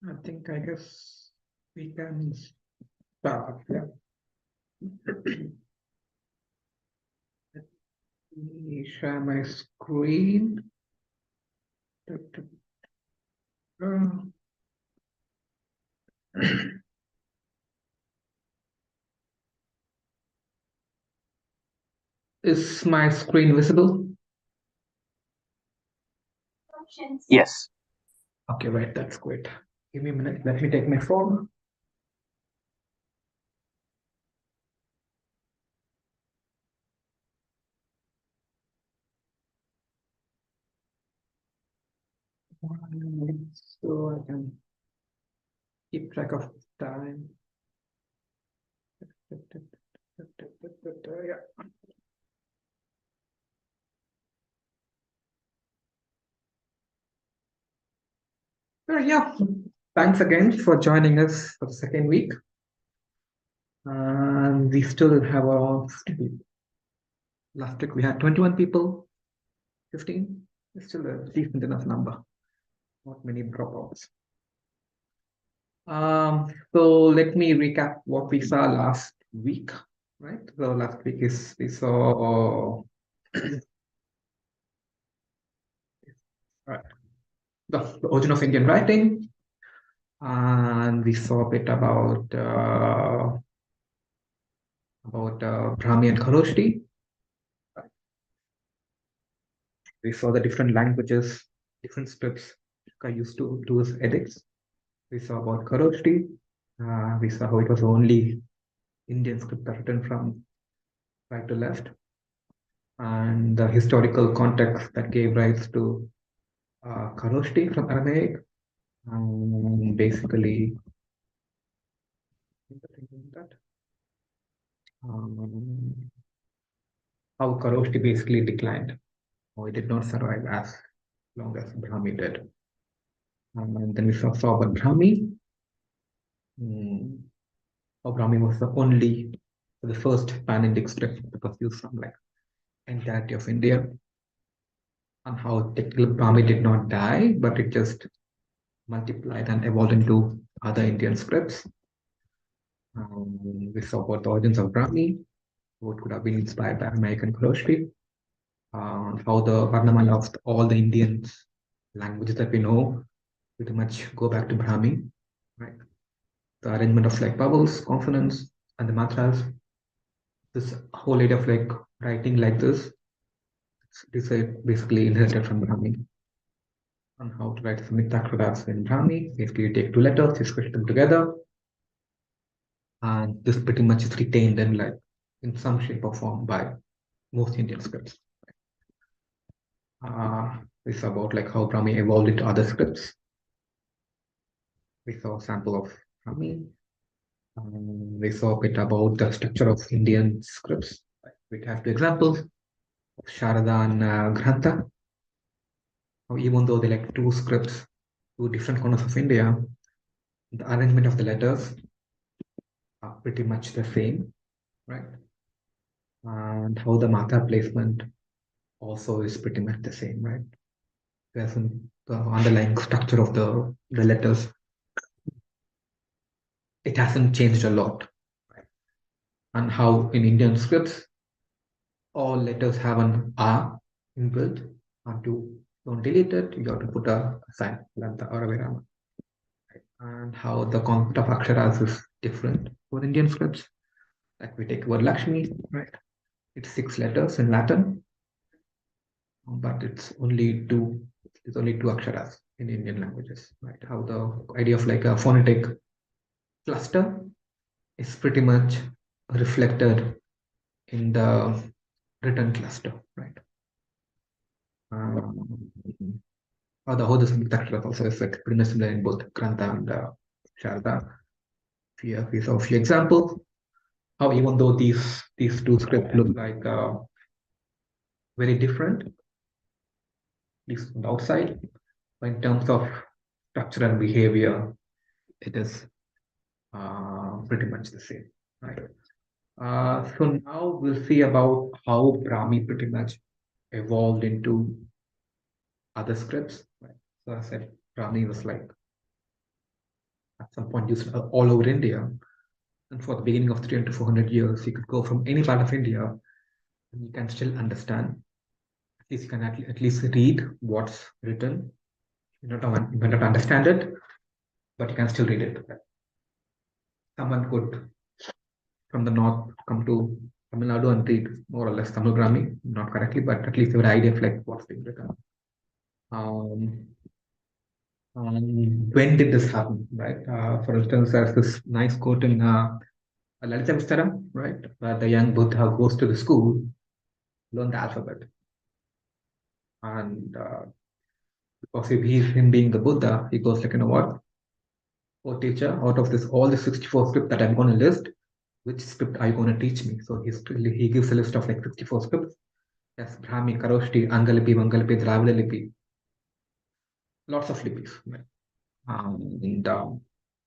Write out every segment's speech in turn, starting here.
I guess we can start. Yeah. Let me share my screen. Is my screen visible? Yes. Okay, right, that's great. Give me a minute. Let me take my phone. So I can keep track of time. Yeah. Yeah. Thanks again for joining us for the second week. And we still have around 50 people. Last week we had 21 people, 15. It's still a decent enough number. Not many dropouts. So let me recap what we saw last week, right? So last week is we saw right, the origin of Indian writing, and we saw a bit about Brahmi and Kharoshti. We saw the different languages, different scripts I used to do as edits. We saw about Kharoshti. We saw how it was only Indian script written from right to left, and the historical context that gave rise to Kharoshti from Aramaic. Basically, that um, how Kharoshti basically declined, or it did not survive as long as Brahmi did. And then we saw about Brahmi. How Brahmi was the first pan-Indic script that was used from like entirety of India, and how technical Brahmi did not die, but it just multiplied and evolved into other Indian scripts. We saw about the origins of Brahmi, what could have been inspired by American Kharoshti, how the Varnamala of all the Indian languages that we know pretty much go back to Brahmi, right? The arrangement of like vowels, consonants, and the matras. This whole idea of like writing like this is basically inherited from Brahmi. On how to write Samhitaksharas in Brahmi. Basically, you take two letters, you squish them together, and this pretty much is retained in like in some shape or form by most Indian scripts. It's about like how Brahmi evolved into other scripts. We saw a sample of Brahmi. We saw a bit about the structure of Indian scripts. We have two examples of Sharada and Grantha. Even though they're like two scripts, two different corners of India, the arrangement of the letters are pretty much the same, right? And how the matra placement also is pretty much the same, right? There's the underlying structure of the letters, it hasn't changed a lot. Right? And how in Indian scripts, all letters have an R inbuilt, and to don't delete it, you have to put a sign, lambda or a virama. Right? And how the concept of aksharas is different for Indian scripts. Like we take word Lakshmi, right? It's 6 letters in Latin, but it's only two aksharas in Indian languages, right? How the idea of like a phonetic cluster is pretty much reflected in the written cluster, right? Or the whole Samhitaksharas also is like pretty much similar in both Grantha and Sharda. We saw a few examples. How even though these two scripts look like very different, at least from the outside, but in terms of structure and behavior, it is pretty much the same, right? So now we'll see about how Brahmi pretty much evolved into other scripts. Right? So I said Brahmi was like at some point used all over India. And for the beginning of 300 to 400 years, you could go from any part of India and you can still understand. At least you can at least read what's written. You may not understand it, but you can still read it. Someone could from the north come to Tamil Nadu and read more or less Tamil grammar, not correctly, but at least they have an idea of like what's being written. Um, when did this happen, right? For instance, there's this nice quote in Lalita Vistaram, right, where the young Buddha goes to the school, learn the alphabet, and because if he's him being the Buddha, he goes like, you know what, oh teacher, out of this all the 64 script that I'm going to list, which script are you going to teach me? So he gives a list of like 64 scripts. Yes, Brahmi, Kharoshti, Angalipi, Mangalipi, Dravida Lipi, lots of Lipis. Right? And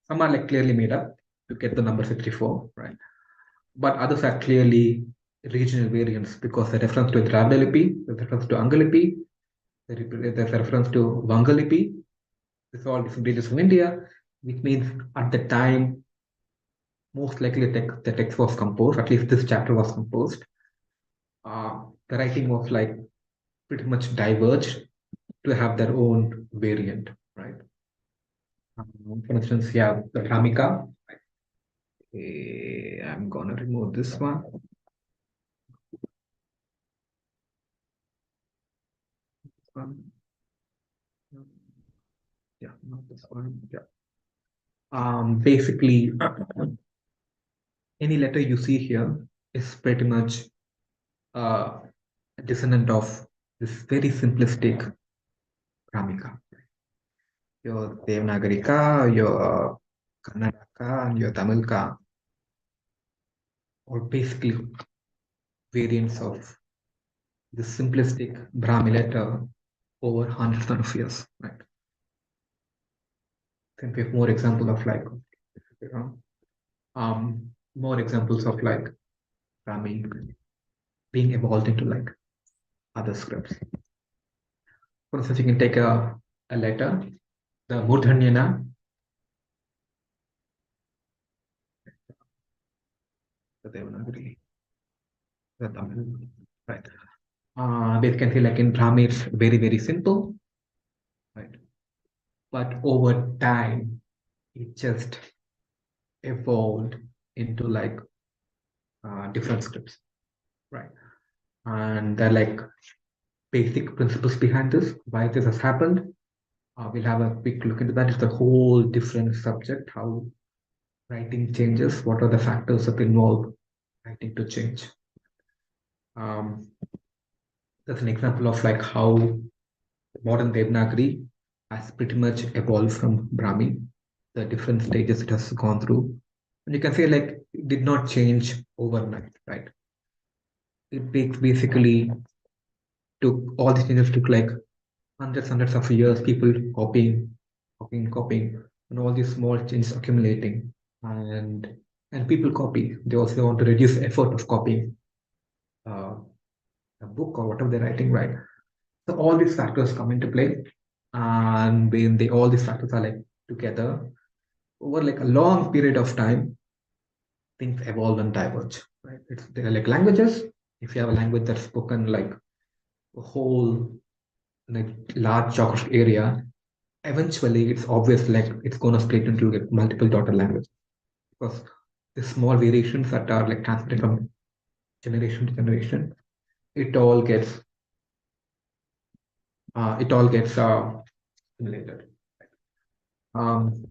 some are like clearly made up to get the number 64, right? But others are clearly regional variants because the reference to Dravida Lipi, the reference to Angalipi, there's a reference to Vangalipi. These are all different regions of India, which means at the time, most likely the text was composed, at least this chapter was composed. The writing was like pretty much diverged to have their own variant, right? For instance, yeah, the Bhamika. I'm gonna remove this one. Yeah, not this one. Yeah. Basically, any letter you see here is pretty much a descendant of this very simplistic Bhamika. Your Devanagari your Kannada and your Tamil or basically variants of the simplistic Brahmi letter over hundreds of years. Right? Then we have more example of like more examples of like Brahmi being evolved into like other scripts. For instance, you can take a letter, the Murdhanyana, the Devanagari, the Tamil, right? Basically, like in Brahmi, it's very, very simple, right? But over time, it just evolved into like different scripts, right? And they're like basic principles behind this, why this has happened. We'll have a quick look into that. It's a whole different subject, how writing changes, what are the factors that involve writing to change. That's an example of like how modern Devanagari has pretty much evolved from Brahmi, the different stages it has gone through. And you can say like it did not change overnight, right? It basically took all these changes took like hundreds of years, people copying, and all these small changes accumulating. And people copy. They also want to reduce the effort of copying uh, a book or whatever they're writing, right? So all these factors come into play, and when they all these factors are like together over like a long period of time, things evolve and diverge, right? They're like languages. If you have a language that's spoken like a whole like large geographic area, eventually it's obvious like it's going to split into like multiple daughter languages because the small variations that are like transmitted from generation to generation, it all gets simulated. Um,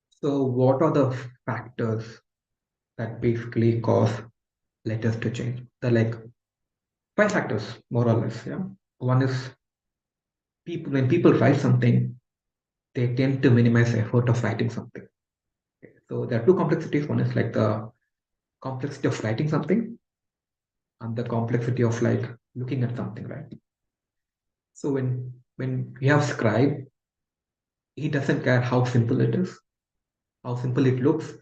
so what are the factors that basically cause letters to change? They're like five factors, more or less. Yeah. One is people when people write something, they tend to minimize the effort of writing something. Okay. So there are two complexities. One is like the complexity of writing something and the complexity of like looking at something, right? So when you have scribe, he doesn't care how simple it is, how simple it looks.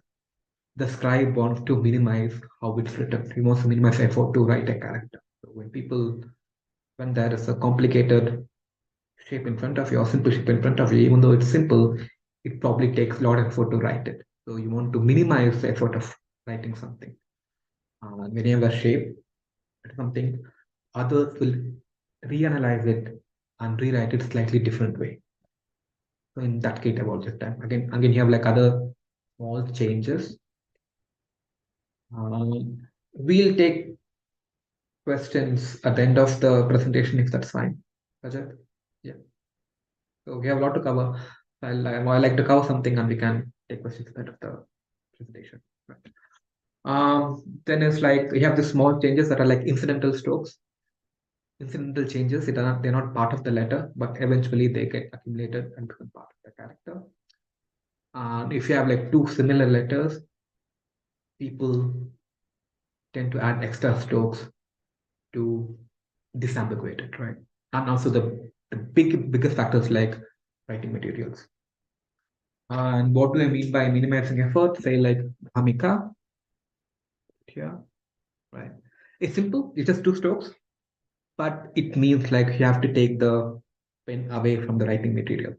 The scribe wants to minimize how it's written. He wants to minimize effort to write a character. So when there is a complicated shape in front of you or simple shape in front of you, even though it's simple, it probably takes a lot of effort to write it. So you want to minimize the effort of writing something. When you have a shape, something, others will reanalyze it and rewrite it slightly different way. So in that case, about this time, again, you have like other small changes. We'll take questions at the end of the presentation if that's fine. Rajat? Yeah. So we have a lot to cover. I like to cover something and we can take questions at the end of the presentation. Right. Then it's like we have the small changes that are like incidental strokes. Incidental changes, they're not part of the letter, but eventually they get accumulated and become part of the character. And if you have like two similar letters, people tend to add extra strokes to disambiguate it, right? And also the biggest factors like writing materials. And what do I mean by minimizing effort? Say like Hamika here, right? It's simple, it's just two strokes, but it means like you have to take the pen away from the writing material.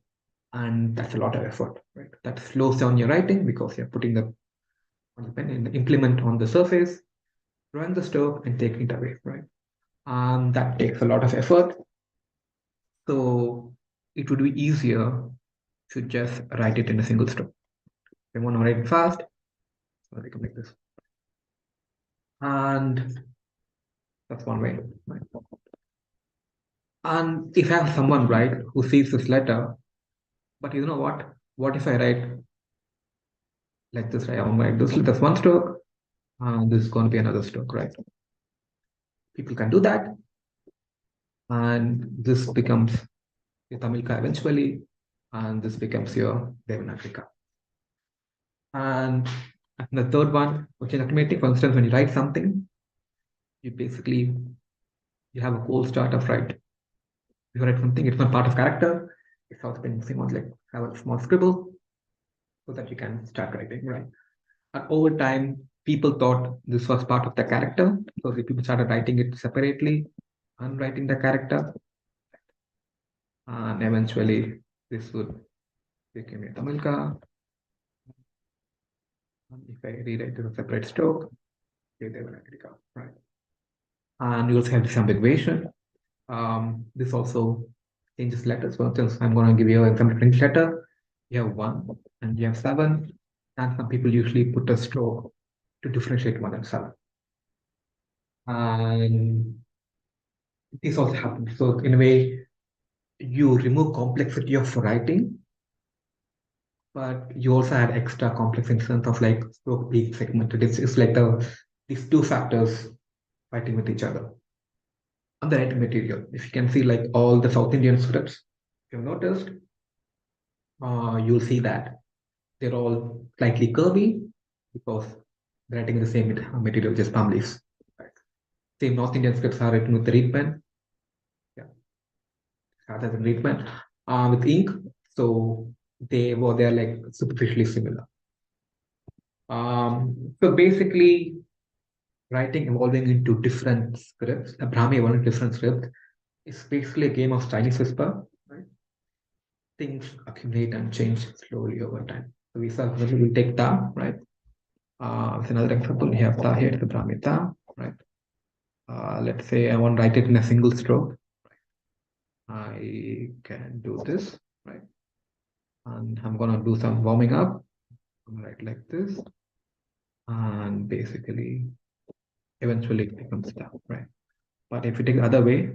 And that's a lot of effort, right? That slows down your writing because you're putting the on the pen and the implement on the surface, run the stroke and take it away, right? And that takes a lot of effort. So it would be easier to just write it in a single stroke. If you want to write it fast, so they can make this. And that's one way. Right? And if I have someone, right, who sees this letter, but you know what? What if I write like this, right? I'm going to write this, that's one stroke, and this is going to be another stroke, right? People can do that. And this becomes your Tamilka eventually, and this becomes your Devanagari. And the third one, which is automatic, for instance, when you write something, you basically you have a cold start of write. You write something, it's not part of character, it's also been someone like have a small scribble so that you can start writing, right? And over time, people thought this was part of the character. So the people started writing it separately, unwriting the character, and eventually this would become a Tamilka. And if I rewrite it as a separate stroke, they will actually come, right? And you also have disambiguation. This also changes letters. For instance, I'm going to give you an example English letter. You have one and you have seven, and some people usually put a stroke to differentiate one and seven. And this also happens. So in a way, you remove complexity of writing, but you also add extra complex in sense of like stroke being segmented. It's like these two factors fighting with each other. On the writing material, if you can see like all the South Indian scripts, if you've noticed, you'll see that they're all slightly curvy because they're writing the same material, just palm leaves. Right? Same North Indian scripts are written with the reed pen, yeah, rather than reed pen, with ink. So they're like superficially similar. So basically, writing evolving into different scripts, Brahmi evolving different scripts, is basically a game of Chinese whisper. Right? Things accumulate and change slowly over time. So we take Ta, right? With another example, we have Ta here, the Brahmi Ta, right? Let's say I want to write it in a single stroke. I can do this, right? And I'm gonna do some warming up. I'm gonna write like this, and basically, eventually it becomes Ta, right? But if you take the other way,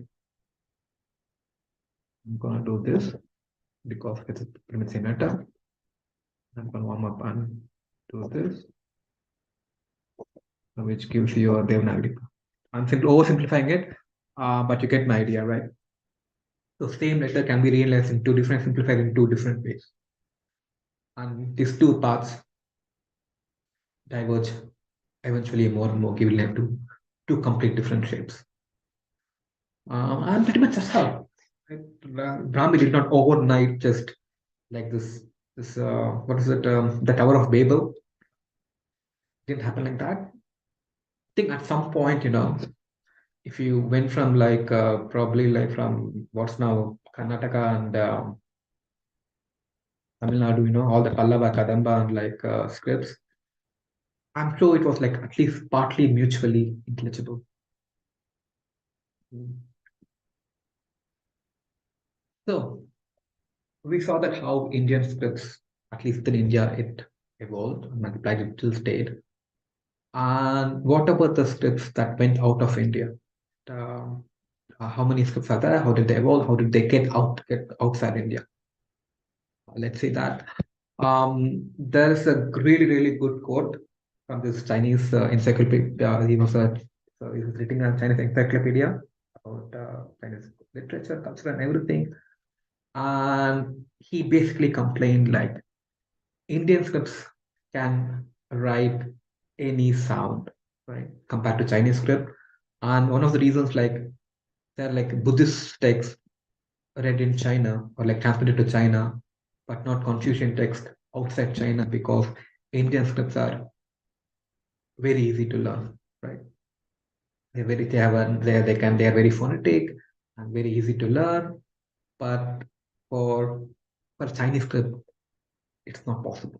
I'm gonna do this because it's pretty much same letter. I'm gonna warm up and do this, which gives you a Devanagari. I'm oversimplifying it, but you get my idea, right? So same letter can be realized in two different, simplified in two different ways. And these two paths diverge eventually more and more, giving like two complete different shapes. And pretty much that's how. Right? Brahmi did not overnight just like this what is it, the Tower of Babel. Didn't happen like that. I think at some point, if you went from like probably like from what's now Karnataka and Tamil Nadu, all the Pallava, Kadamba, and like scripts. I'm sure it was like at least partly mutually intelligible. Mm. So we saw that how Indian scripts, at least in India, it evolved and multiplied it till state. And what about the scripts that went out of India? Um, how many scripts are there? How did they evolve? How did they get outside India? Let's say that. There is a really, really good quote from this Chinese encyclopedia. He was writing a Chinese encyclopedia about Chinese literature, culture, and everything. And he basically complained like Indian scripts can write any sound, right, compared to Chinese script. And one of the reasons, like, they're like Buddhist texts read in China or like transmitted to China, but not Confucian text outside China because Indian scripts are very easy to learn, right? They are very phonetic and very easy to learn, but for Chinese script, it's not possible.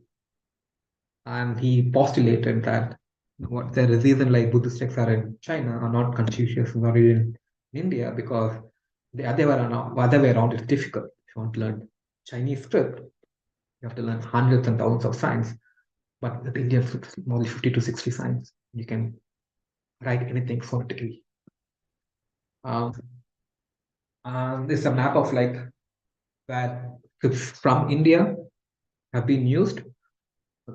And he postulated that what the reason like Buddhist texts are in China are not Confucius, not in India, because the other way around is difficult. If you want to learn Chinese script, you have to learn hundreds and thousands of signs. But with Indian script, only 50 to 60 signs. You can write anything phonetically. Um, this is a map of like where scripts from India have been used.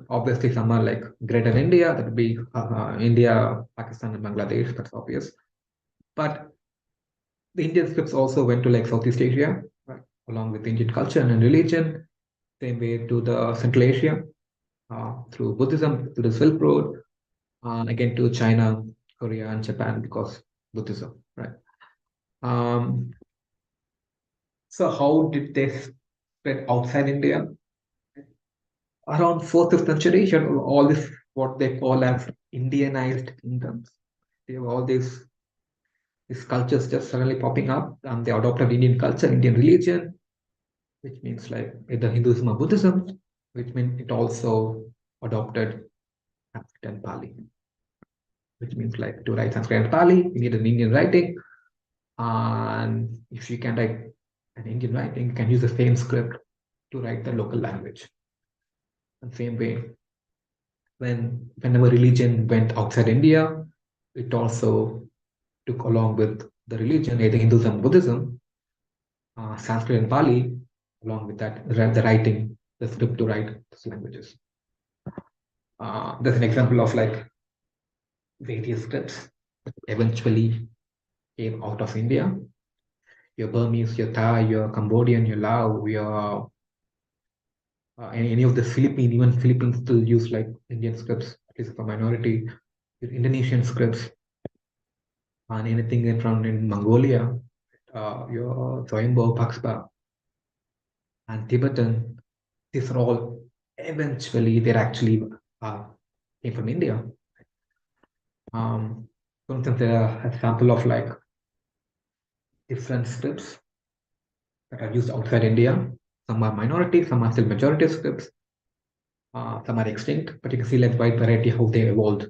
Obviously, some are like Greater India, that would be India, Pakistan, and Bangladesh. That's obvious. But the Indian scripts also went to like Southeast Asia, right, along with Indian culture and religion. Same way to the Central Asia through Buddhism, to the Silk Road, again to China, Korea, and Japan because Buddhism, right? Um, so how did they spread outside India? Around 4th, 5th century, you had all this what they call as Indianized kingdoms. They have all these cultures just suddenly popping up, and they adopted Indian culture, Indian religion, which means like either Hinduism or Buddhism, which means it also adopted Sanskrit and Pali, which means like to write Sanskrit and Pali, you need an Indian writing. And if you can write an Indian writing, you can use the same script to write the local language. The same way, whenever religion went outside India, it also took along with the religion, either Hinduism, Buddhism, Sanskrit and Pali, along with that, the writing, the script to write those languages. There's an example of like various scripts that eventually came out of India. Your Burmese, your Thai, your Cambodian, your Lao, your any of the Philippine, even Philippines still use like Indian scripts, at least for minority, your Indonesian scripts, and anything from in Mongolia, your Zoimbo, Pakspa, and Tibetan, these are all eventually they're actually uh, came from India. For instance, there are a sample of like different scripts that are used outside India. Some are minority, some are still majority scripts, some are extinct, but you can see like wide variety how they evolved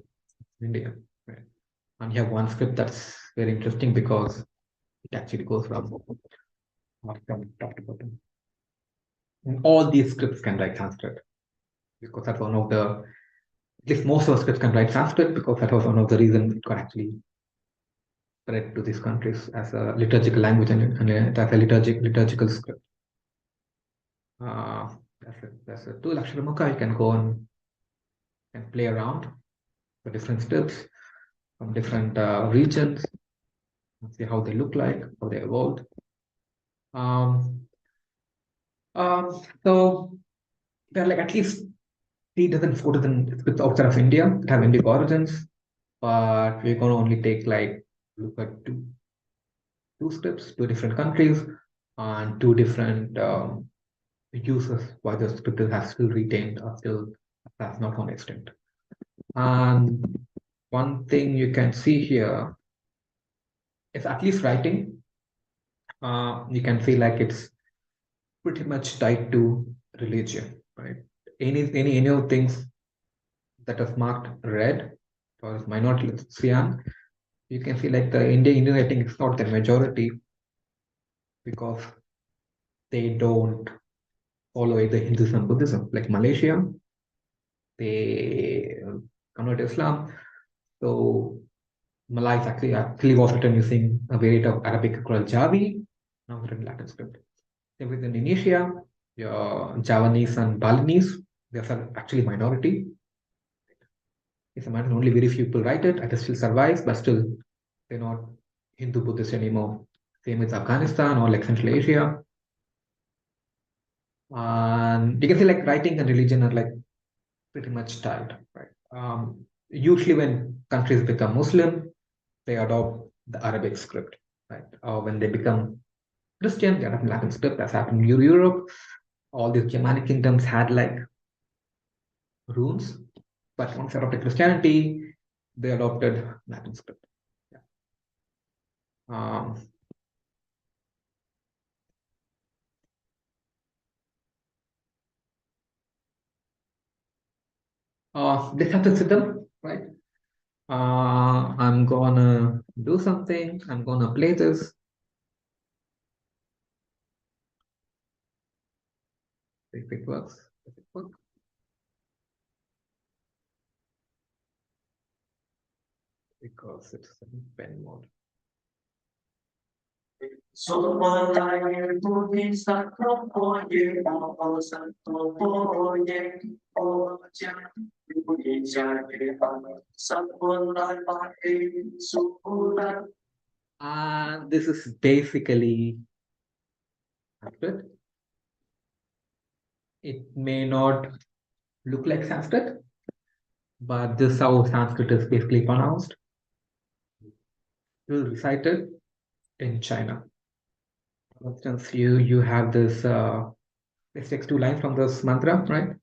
in India. Right? And you have one script that's very interesting because it actually goes from top to bottom. And all these scripts can write Sanskrit because that's one of the, at least most of the scripts can write Sanskrit because that was one of the reasons it got actually spread to these countries as a liturgical language and as a liturgical script. That's a tool, Aksharamukha. You can go and play around for different scripts from different regions and see how they look like, how they evolved. Um, so there are like at least 3 dozen, 4 dozen scripts outside of India that have Indic origins, but we're going to only take like look at two scripts, two different countries, and two different uses why the script has still retained or still has not gone extinct. And one thing you can see here is at least writing. You can see like it's pretty much tied to religion, right? Any of things that is marked red or minority cyan, you can see like the Indian writing is not the majority because they don't follow either Hinduism, Buddhism. Like Malaysia, they convert Islam. So Malay is actually was written using a variant of Arabic called Javi, now written Latin script. Then within Indonesia, your Javanese and Balinese, they are actually minority. It's a matter only very few people write it, and it still survives, but still they're not Hindu Buddhist anymore. Same with Afghanistan or like Central Asia. And you can see like writing and religion are like pretty much tied, right? Usually when countries become Muslim, they adopt the Arabic script, right? Or when they become Christian, they adopt Latin script. That's happened in Europe. All these Germanic kingdoms had like runes, but once they adopted Christianity, they adopted Latin script. Yeah. Um, this happens to them, right? I'm gonna do something. I'm gonna play this. If it works, does it work? Because it's in pen mode. This is basically Sanskrit. It may not look like Sanskrit, but this is how Sanskrit is basically pronounced. Still recited in China. For instance, you have this. This takes two lines from this mantra, right?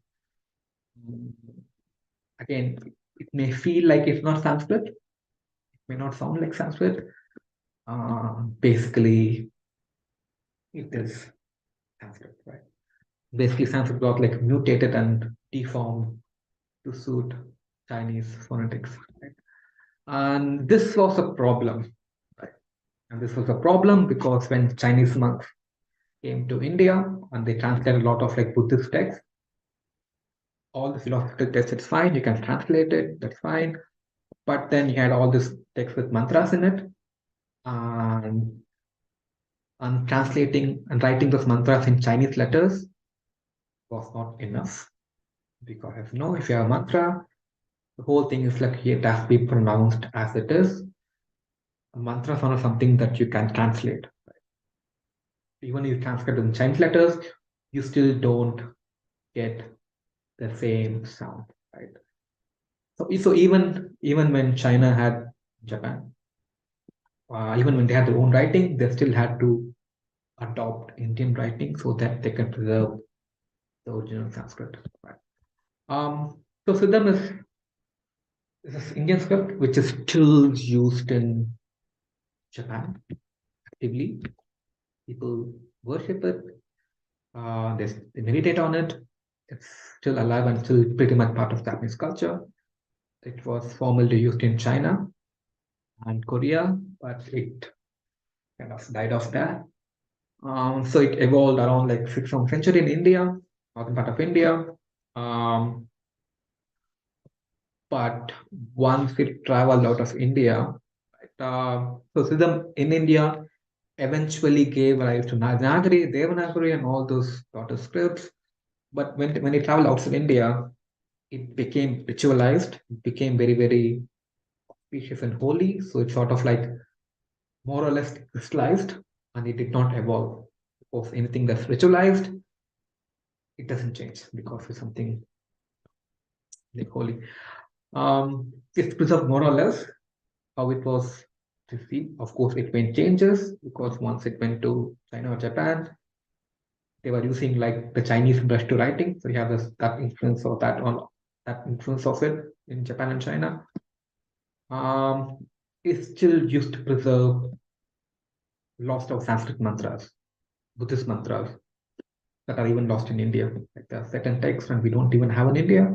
Again, it may feel like it's not Sanskrit. It may not sound like Sanskrit. Basically, it is Sanskrit, right? Basically, Sanskrit got like mutated and deformed to suit Chinese phonetics, right? And this was a problem, right? And this was a problem because when Chinese monks came to India and they translated a lot of like Buddhist texts, all the philosophical texts, it's fine, you can translate it, that's fine. But then you had all this text with mantras in it, and translating and writing those mantras in Chinese letters was not enough. Because if you have a mantra, the whole thing is like it has to be pronounced as it is. Mantras are not something that you can translate. Even if you translate in Chinese letters, you still don't get the same sound, right? So even when China had Japan, even when they had their own writing, they still had to adopt Indian writing so that they can preserve the original Sanskrit. Right? So Siddham is this Indian script which is still used in Japan actively. People worship it. They meditate on it. It's still alive and still pretty much part of Japanese culture. It was formerly used in China and Korea, but it kind of died off there. So it evolved around like 6th century in India, northern part of India. Um, but once it traveled out of India, so Siddham in India eventually gave rise to Nagari, Devanagari, and all those daughter scripts. But when it traveled outside India, it became ritualized, it became very, very auspicious and holy. So it's sort of like more or less crystallized and it did not evolve. Because anything that's ritualized, it doesn't change because it's something like holy. It's preserved more or less how it was received. Of course, it went changes because once it went to China or Japan, they were using like the Chinese brush to writing. So you have that influence of that on that influence of it in Japan and China. It's still used to preserve lost of Sanskrit mantras, Buddhist mantras. that are even lost in India. Like there are certain texts and we don't even have in India.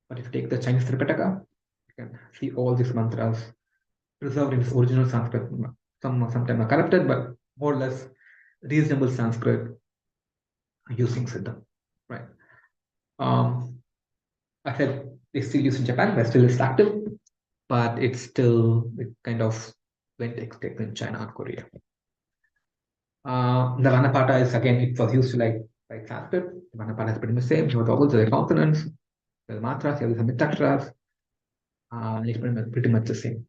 But if you take the Chinese Tripitaka, you can see all these mantras preserved in its original Sanskrit. Sometimes are corrupted, but more or less reasonable Sanskrit using Siddha. Right. Um, I said it's still used in Japan, but still it's active, but it kind of went extinct in China and Korea. The Vanapata is again, it was used to like Sanskrit. The Vanapata is pretty much the same. You have vowels, the consonants, the matras, you have the mitaksharas, it's pretty much the same.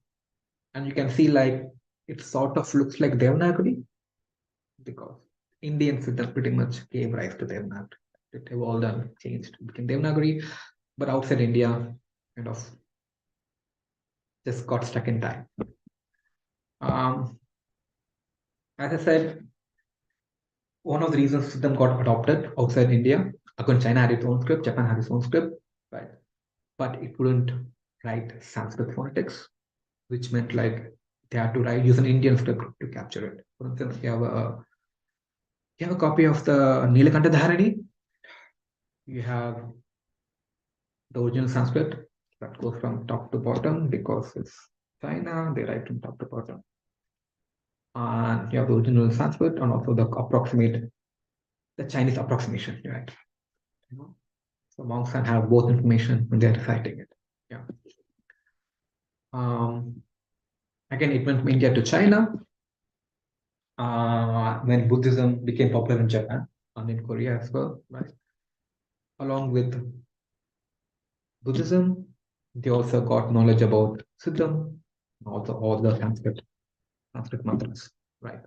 And you can see like it sort of looks like Devanagari because Indian Siddha pretty much gave rise to Devanagari. It evolved and changed, became Devanagari, but outside India, kind of just got stuck in time. As I said, one of the reasons Siddham got adopted outside India, again, China had its own script, Japan had its own script, right? But it wouldn't write Sanskrit phonetics, which meant like they had to use an Indian script to capture it. For instance, you have a copy of the Nilakanta Dharani. You have the original Sanskrit that goes from top to bottom because it's China, they write from top to bottom. And you have the original Sanskrit and also the Chinese approximation, right? You know? So monks can have both information when they're reciting it. Yeah. Again, it went from India to China when Buddhism became popular in Japan and in Korea as well, right? Along with Buddhism, they also got knowledge about Siddham, also all the Sanskrit mantras, right?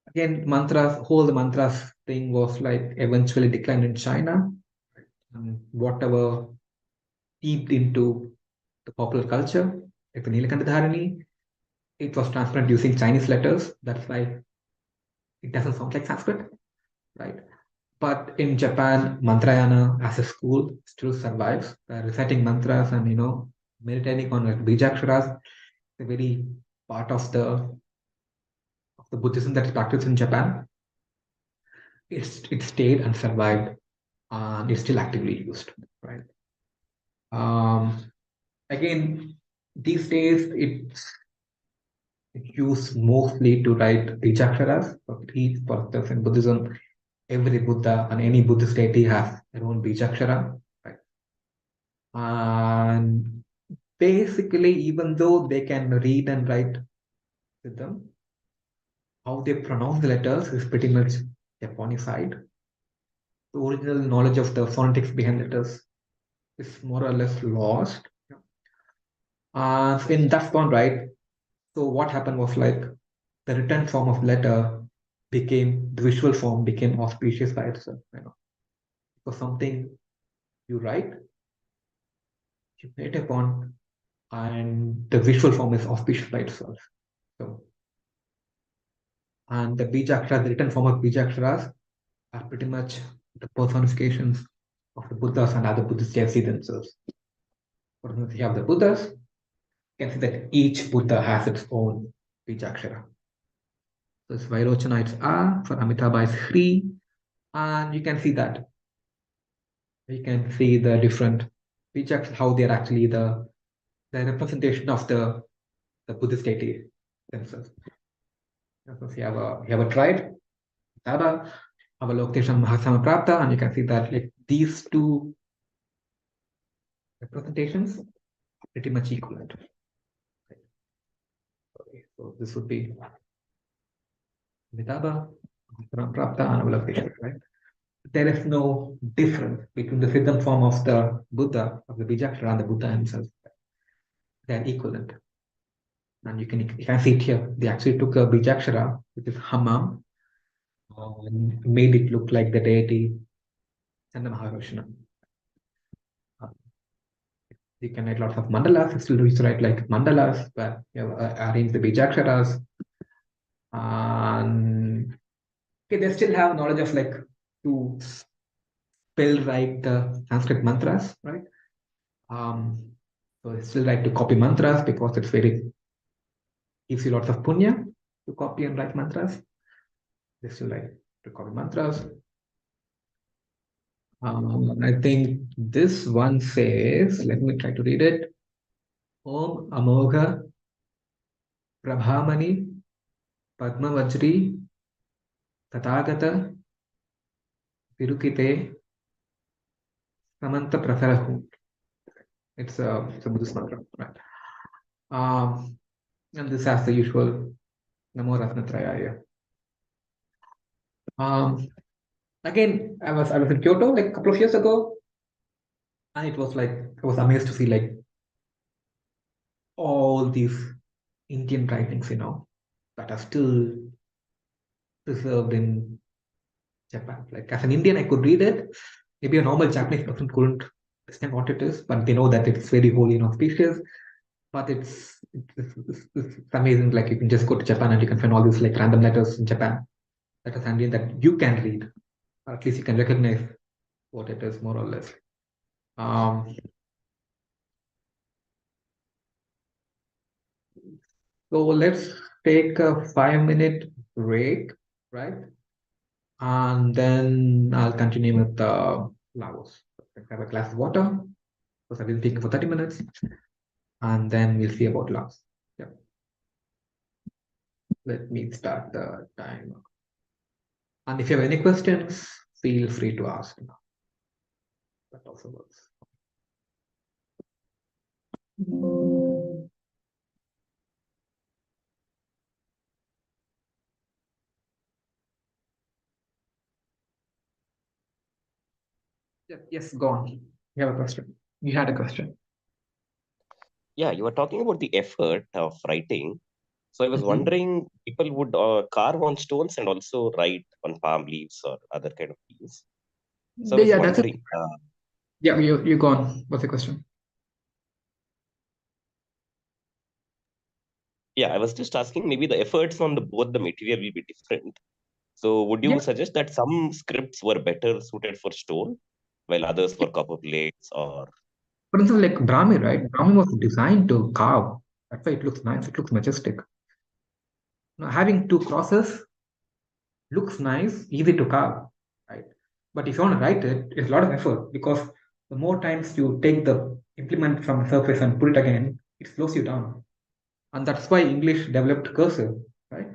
Again, whole mantras thing was like eventually declined in China, and whatever seeped into the popular culture, like the Nilakanta Dharani, it was transparent using Chinese letters. That's why it doesn't sound like Sanskrit, right? But in Japan, Mantrayana as a school still survives. Reciting mantras and meditating on like bijaksharas, the very part of the Buddhism that is practiced in Japan. It stayed and survived, and it's still actively used, right? Um, Again, these days it's used mostly to write bijaksharas. For instance, in Buddhism, every Buddha and any Buddhist deity has their own bijakshara, right? And basically, even though they can read and write with them, how they pronounce the letters is pretty much Japonified. The original knowledge of the phonetics behind letters is more or less lost. In that one, right? So what happened was like the written form of letter became the visual form became auspicious by itself. For something you write, you meditate upon, and the visual form is auspicious by itself. So, and the bijaksharas, the written form of bijaksharas, are pretty much the personifications of the Buddhas and other Buddhists can see themselves. For instance, you have the Buddhas, you can see that each Buddha has its own bijakshara. So it's Vairochana, it's A, for Amitabha, it's Hri, and you can see that. You can see the different bijaks, how they're actually the representation of the Buddhist deity themselves. So you have a tribe, Taba, Avalokitesham Mahasama Prapta, and you can see that like these two representations are pretty much equivalent. Okay, so this would be Mitaba, Mahasama Prapta, and Avalokitesham, right? There is no difference between the Siddham form of the Buddha, of the Bijakshara, and the Buddha himself. They are equivalent. And you can see it here. They actually took a Bijakshara, which is Hammam, and made it look like the deity Chanda Maharoshana. You can write lots of mandalas. You still used to write like mandalas, where you have arrange the bijaksharas. And okay, they still have knowledge of like to spell right the Sanskrit mantras, right? Um, so they still like to copy mantras because it's very gives you lots of punya to copy and write mantras. They still like to copy mantras. I think this one says, let me try to read it. Om Amogha Prabhamani Padmavajri Tathagata Virukite Samanta Prasarahu. It's a Buddhist mantra. Right. And this has the usual Namo Ratnatrayaya. Again, I was in Kyoto like a couple of years ago, and it was like I was amazed to see like all these Indian writings, that are still preserved in Japan. Like as an Indian, I could read it. Maybe a normal Japanese person couldn't understand what it is, but they know that it's very holy and auspicious. But it's amazing. Like you can just go to Japan and you can find all these like random letters in Japan that is Indian that you can read, or at least you can recognize what it is more or less. Um, so let's take a 5 minute break, right? And then I'll continue with Laos. Have a glass of water because I've been speaking for 30 minutes, and then we'll see about Laos. Yeah, let me start the timer. And if you have any questions, feel free to ask. That also works. Yeah, yes, go on. You have a question. You had a question. Yeah, you were talking about the effort of writing. So I was Mhm. wondering, people would carve on stones and also write on palm leaves or other kind of leaves. So I was Yeah, that's it. wondering, Yeah, you go on. What's the question? yeah, I was just asking, maybe the efforts on the both the material will be different. So would Yeah, you suggest that some scripts were better suited for stone, while others for copper plates or for instance, like Brahmi, right? Brahmi was designed to carve. That's why it looks nice. It looks majestic. Now, having two crosses looks nice, easy to carve, right? But if you want to write it, it's a lot of effort because the more times you take the implement from the surface and put it again, it slows you down. And that's why English developed cursive, right?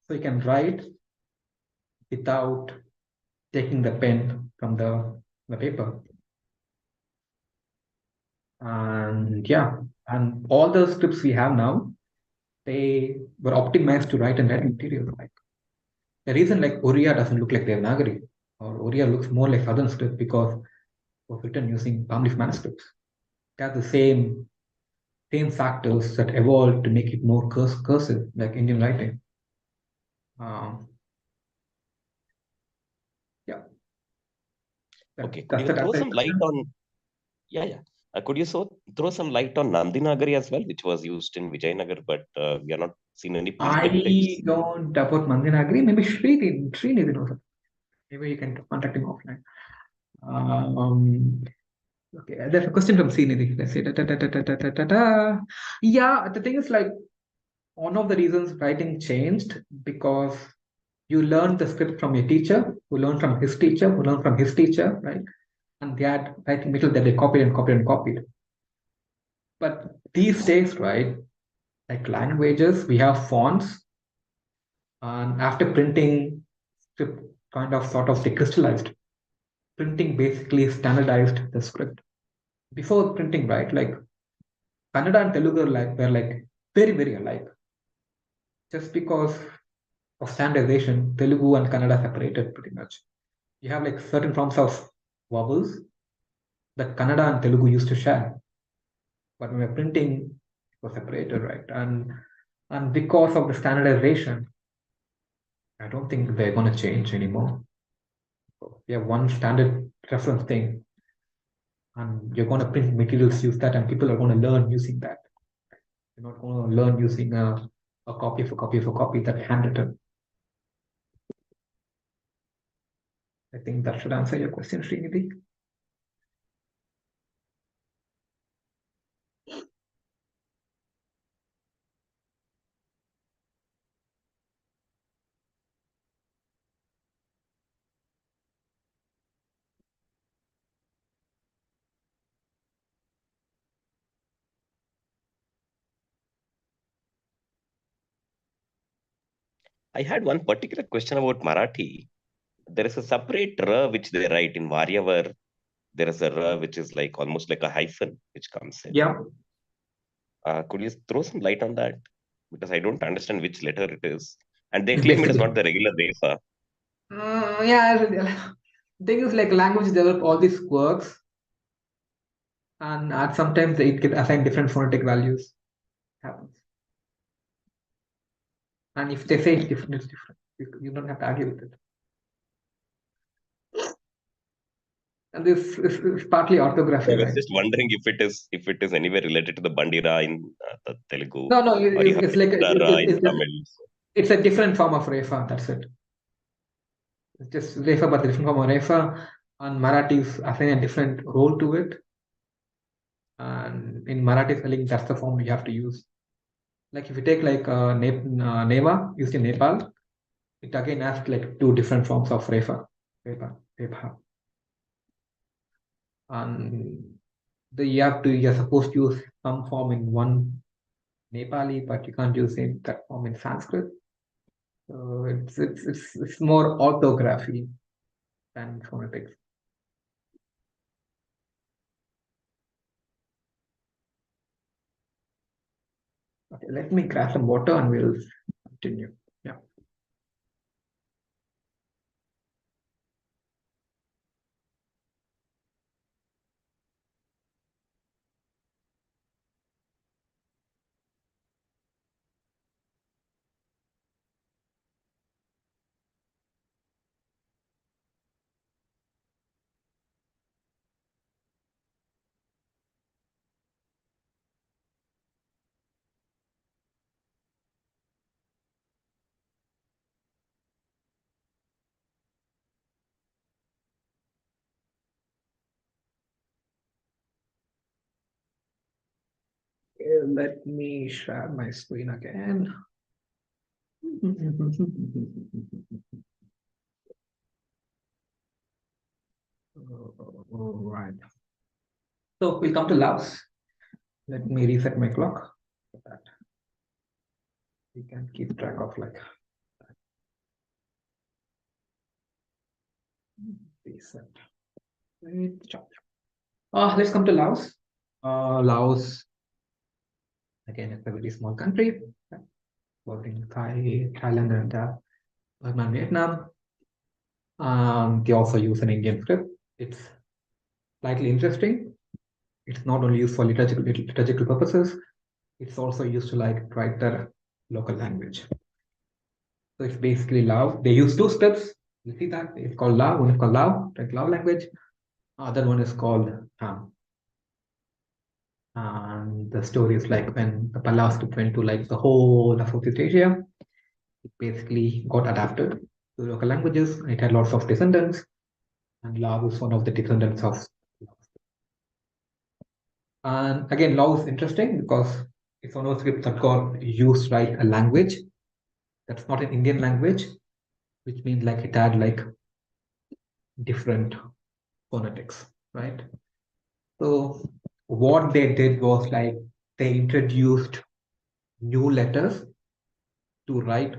So you can write without taking the pen from the paper. And yeah, and all the scripts we have now, they were optimized to write in writing material. Like the reason like Oriya doesn't look like Devanagari or Oriya looks more like Southern script because it was written using palm leaf manuscripts. They have the same factors that evolved to make it more cursive, like Indian writing. Um, yeah, okay, could does you that throw answer your some light question? on yeah, yeah. Could you throw some light on Nandinagari as well, which was used in Vijayanagar, but we are not seen any printed I types. don't about Mandinagiri. Maybe Srinidhi knows it. Maybe you can contact him offline. Um, okay, there's a question from Srinidhi. Let's see. Yeah, the thing is like one of the reasons writing changed because you learned the script from your teacher, who learned from his teacher, who learned from his teacher, right? And they had writing material that they copied and copied and copied. But these days, right, like languages, we have fonts, and after printing, script kind of sort of decrystallized. Printing basically standardized the script. Before printing, right, like Kannada and Telugu were like very, very alike. Just because of standardization, Telugu and Kannada separated pretty much. You have like certain forms of vowels that Kannada and Telugu used to share. But when we're printing, it was separated, right? And because of the standardization, I don't think they're gonna change anymore. We have one standard reference thing, and you're gonna print materials, use that, and people are gonna learn using that. You're not gonna learn using a copy of a copy of a copy that's handwritten. I think that should answer your question, Srinidhi. I had one particular question about Marathi. There is a separate R which they write in Varyavar. There is a R which is like almost like a hyphen which comes in. Yeah. Could you throw some light on that? Because I don't understand which letter it is. And they It's claim it is not basically. the regular Refa. Yeah. Thing is, like, language develop all these quirks, and at sometimes it can assign different phonetic values. Happens. And if they say it's different, it's different. You don't have to argue with it. And this is partly I orthography, was right? just wondering if it is anywhere related to the Bandira in the Telugu, No, or you have it's like particular Ra in Tamil. it's a different form of refa. That's it. It's just refa, but a different form of refa. And Marathi is assign a different role to it. And in Marathi spelling, that's the form you have to use. Like if you take like Neva used in Nepal, it again has like two different forms of refa. Refa. And you're supposed to use some form in one Nepali, but you can't use that form in Sanskrit. So it's more orthography than phonetics. Okay, let me grab some water and we'll continue. Yeah. Okay, let me share my screen again. All right. So we come to Laos. Let me reset my clock so that we can keep track of like reset. Let's come to Laos. Laos, again, it's a very small country, bordering Thailand, and Burma and Vietnam. They also use an Indian script. It's slightly interesting. It's not only used for liturgical purposes, it's also used to like write their local language. So it's basically Lao. They use two scripts. You see that? It's called Lao. One is called Lao, like Lao language. Other one is called Ham. And the story is like when the Pallav script went to like the whole of Southeast Asia, it basically got adapted to local languages. It had lots of descendants, and Lao is one of the descendants of. And again, Lao is interesting because it's one of the scripts that got used to write a language that's not an Indian language, which means like it had like different phonetics, right? So what they did was like they introduced new letters to write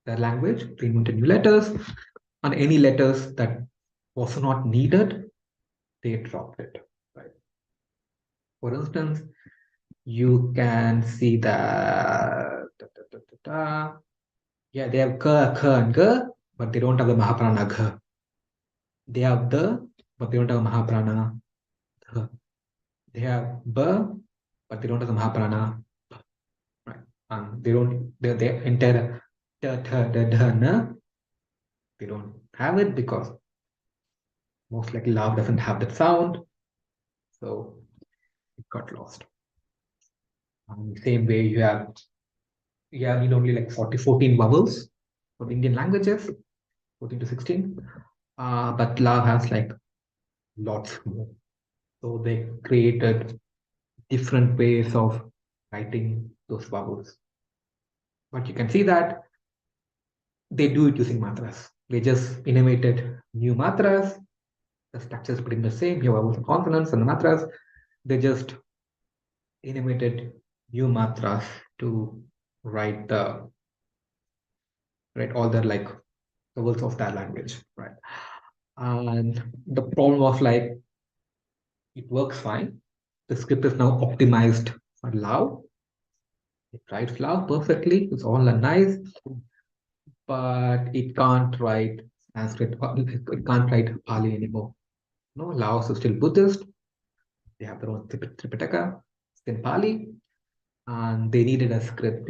their language. They invented new letters, and any letters that was not needed, they dropped it. Right. For instance, you can see that yeah, they have k, and g, but they don't have the mahaprana g. They have the, but they don't have mahaprana g. They have b, but they don't have the mahaprana. Right. And they don't, they enter na, they don't have it because most likely love doesn't have that sound. So it got lost. Same way you need only like 14 vowels for Indian languages, 14 to 16. But love has like lots more. So they created different ways of writing those vowels. But you can see that they do it using matras. They just innovated new matras. The structure is pretty much the same. You have vowels and consonants and the matras. They just innovated new matras to write the right? All the like vowels of that language, right? And the problem was like it works fine. The script is now optimized for Lao. It writes Lao perfectly. It's all nice, but it can't write Sanskrit. It can't write Pali anymore. No, Laos is still Buddhist. They have their own Tripitaka, still Pali, and they needed a script,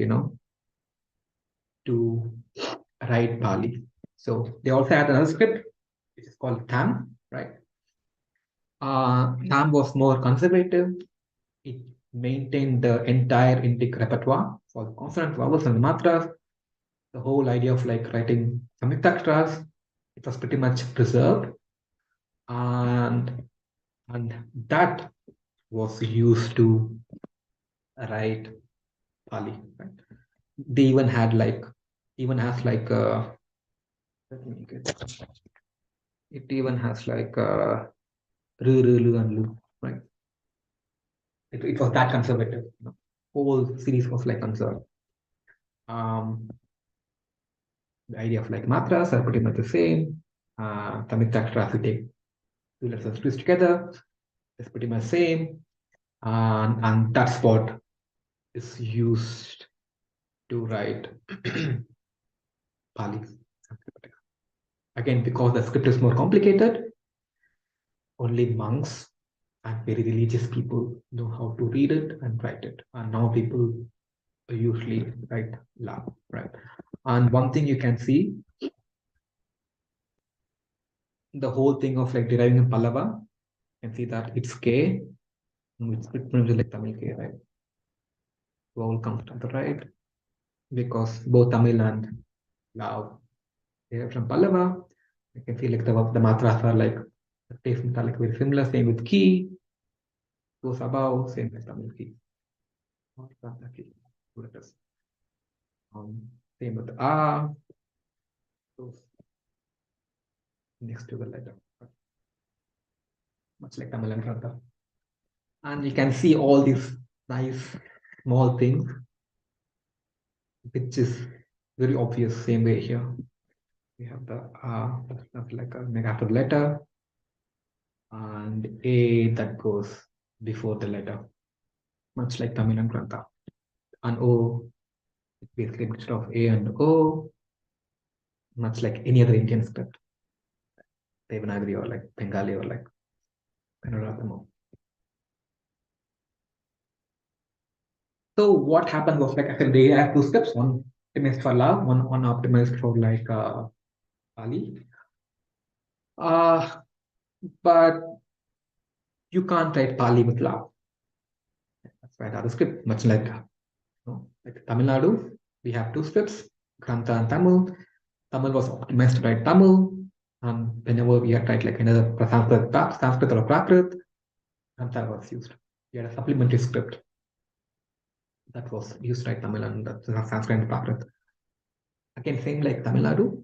to write Pali. So they also had another script, which is called Tam, right? Tam was more conservative. It maintained the entire Indic repertoire for the consonant, vowels, and matras. The whole idea of like writing samyuktaksharas, it was pretty much preserved, and and that was used to write Pali. Right? They even had like even has like let me get it even has like ru, ru, lu, and lu, right? It was that conservative. Whole series was like conserved. The idea of like matras are pretty much the same. Tamil if you take two letters and twist together, it's pretty much same. And that's what is used to write Pali. Again, because the script is more complicated, only monks and very religious people know how to read it and write it. And now people usually write La, right? And one thing you can see, the whole thing of like deriving in Pallava, you can see that it's K, which is like Tamil K, right? Vowel comes to the right because both Tamil and Lao they are from Pallava. You can see like the matras are like the placements are like very similar. Same with key, goes above, same as Tamil key. Key. Same with A, goes next to the letter, much like Tamil and Kannada. And you can see all these nice small things, which is very obvious. Same way here. We have the that's like a after letter, and A that goes before the letter, much like Tamil and Kannada. And O, basically a mixture of A and O, much like any other Indian script, Devanagari or like Bengali or like Kannada. So what happened was like I said, they had two scripts, one optimized for love, one optimized for like Pali. But you can't write Pali with love. That's why the other script, much like Tamil Nadu, we have two scripts, Grantha and Tamil. Tamil was optimized to write Tamil, and whenever we had to write like another Sanskrit or Prakrit, Grantha was used. We had a supplementary script that was used to write Tamil and Sanskrit and Prakrit. Again, same like Tamil Nadu,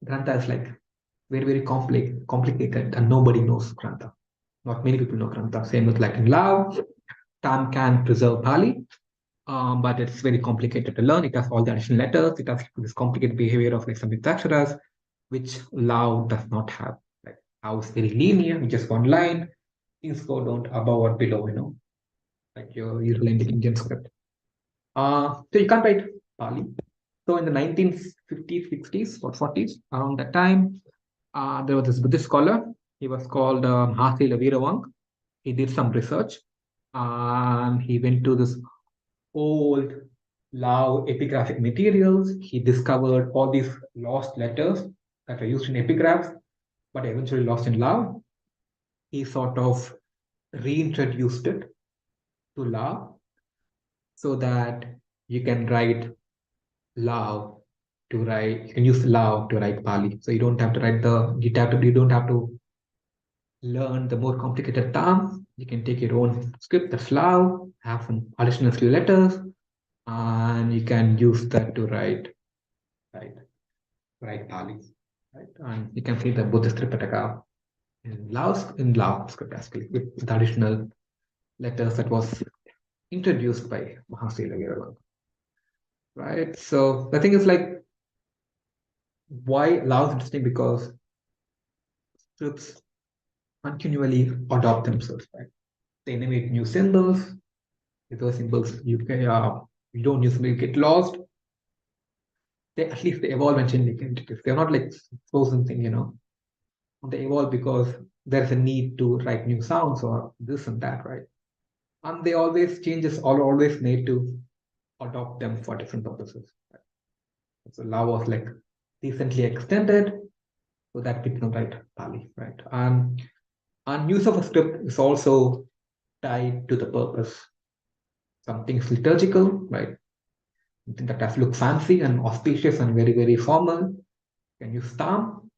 Grantha is like very, very complicated and nobody knows Grantha. Not many people know Grantha. Same with like in Lao, Tam can preserve Pali, but it's very complicated to learn. It has all the additional letters. It has this complicated behavior of like some Samyuktaksharas, which Lao does not have. Like Lao is very linear, just one line. Things go down above or below, like your usual Indian script. So you can't write Pali. So in the 1950s, 60s, or 40s, around that time, there was this Buddhist scholar. He was called Mahasi Laviravang. He did some research. He went to this old Lao epigraphic materials. He discovered all these lost letters that are used in epigraphs, but eventually lost in Lao. He sort of reintroduced it to Lao so that you can write Lao to write, you can use Lao to write Pali. So you don't have to write you don't have to learn the more complicated terms. You can take your own script that's Lao, have some additional few letters, and you can use that to write, write Pali. Right? And you can see the Buddhist Tripitaka in Lao script actually, with the additional letters that was introduced by Mahasi Lagira. right? So the thing is like, why law is interesting? Because scripts continually adopt themselves, right? They innovate new symbols. With those symbols, you don't usually get lost. They at least they evolve and change identities. They're not like frozen thing. They evolve because there's a need to write new sounds or this and that, right? And they always changes or always need to adopt them for different purposes. Right? So law was like recently extended so that we can write Pali, right? And use of a script is also tied to the purpose. Something is liturgical, right? Something that has look fancy and auspicious and very, very formal. Can use Tam,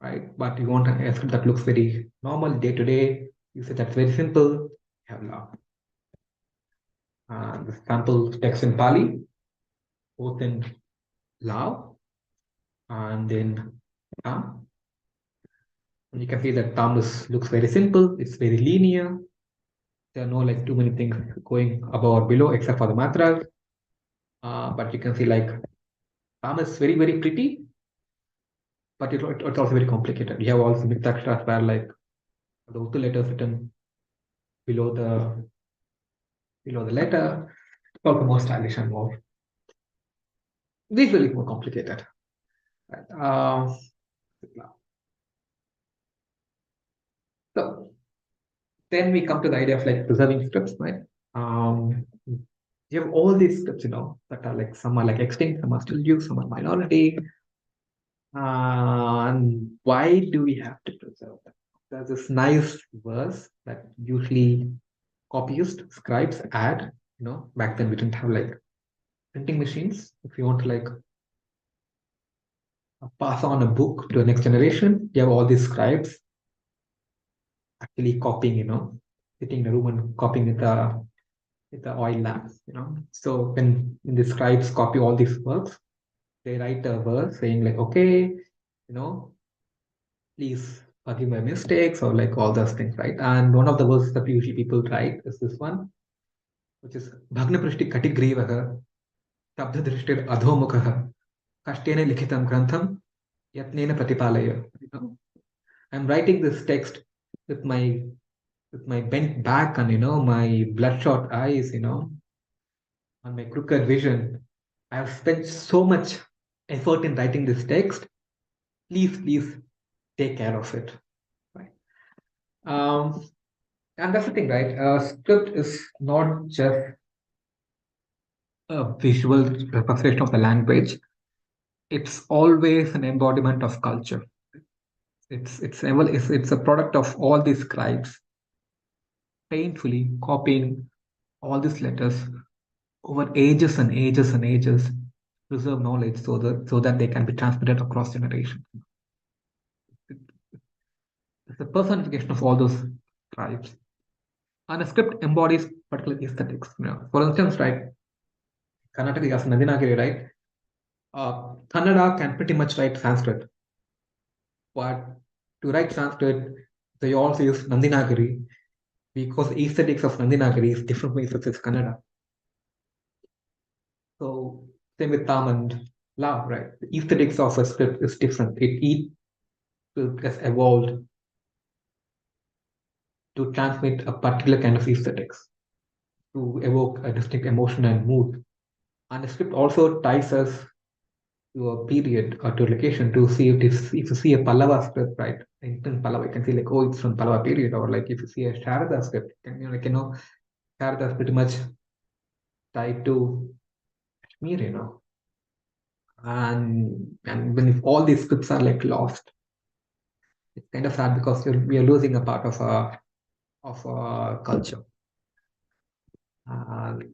right? But you want a script that looks very normal day to day. You say that's very simple. You have law. The sample text in Pali, both in Lao and in Tam. And you can see that Tam looks very simple. It's very linear. There are no like too many things going above or below except for the matras. But you can see like Tam is very, very pretty, but it's also very complicated. You have also mixed where like the Uttu letters written below the letter. It's also more stylish and more visually more complicated. Right? So then we come to the idea of like preserving scripts, right? You have all these scripts, that are like some are like extinct, some are still used, some are minority. And why do we have to preserve them? There's this nice verse that usually copyists, scribes add. Back then we didn't have like printing machines. If you want to like pass on a book to the next generation, you have all these scribes actually copying, sitting in a room and copying with the oil lamps. So when the scribes copy all these works, they write a verse saying like, okay, please forgive my mistakes or like all those things, right? And one of the verses that usually people write is this one, which is Bhagna Prishti Katigrivaha Tabdha Drishtir Adhomukha Kashtene Likhitam Grantham Yatnena Pratipalaya. I'm writing this text with my bent back and my bloodshot eyes, and my crooked vision. I have spent so much effort in writing this text. Please take care of it. Right. And that's the thing, right? Script is not just a visual representation of the language. It's always an embodiment of culture. It's a product of all these scribes painfully copying all these letters over ages and ages and ages, preserve knowledge so that they can be transmitted across generations. It's a personification of all those tribes. And a script embodies particular aesthetics. For instance, right, Karnataka has Nandinagiri, right? Kannada can pretty much write Sanskrit, but to write Sanskrit, they also use Nandinagiri because the aesthetics of Nandinagiri is different from aesthetics of Kannada. So same with Tam and Lao, right? The aesthetics of a script is different. Each has evolved to transmit a particular kind of aesthetics, to evoke a distinct emotion and mood. And the script also ties us to a period or to a location to see if you see a Pallava script, right? In Pallava, you can see like, oh, it's from Pallava period, or like if you see a Sharada script, Sharada is pretty much tied to Kashmir. And when if all these scripts are like lost, it's kind of sad because we are losing a part of our culture. And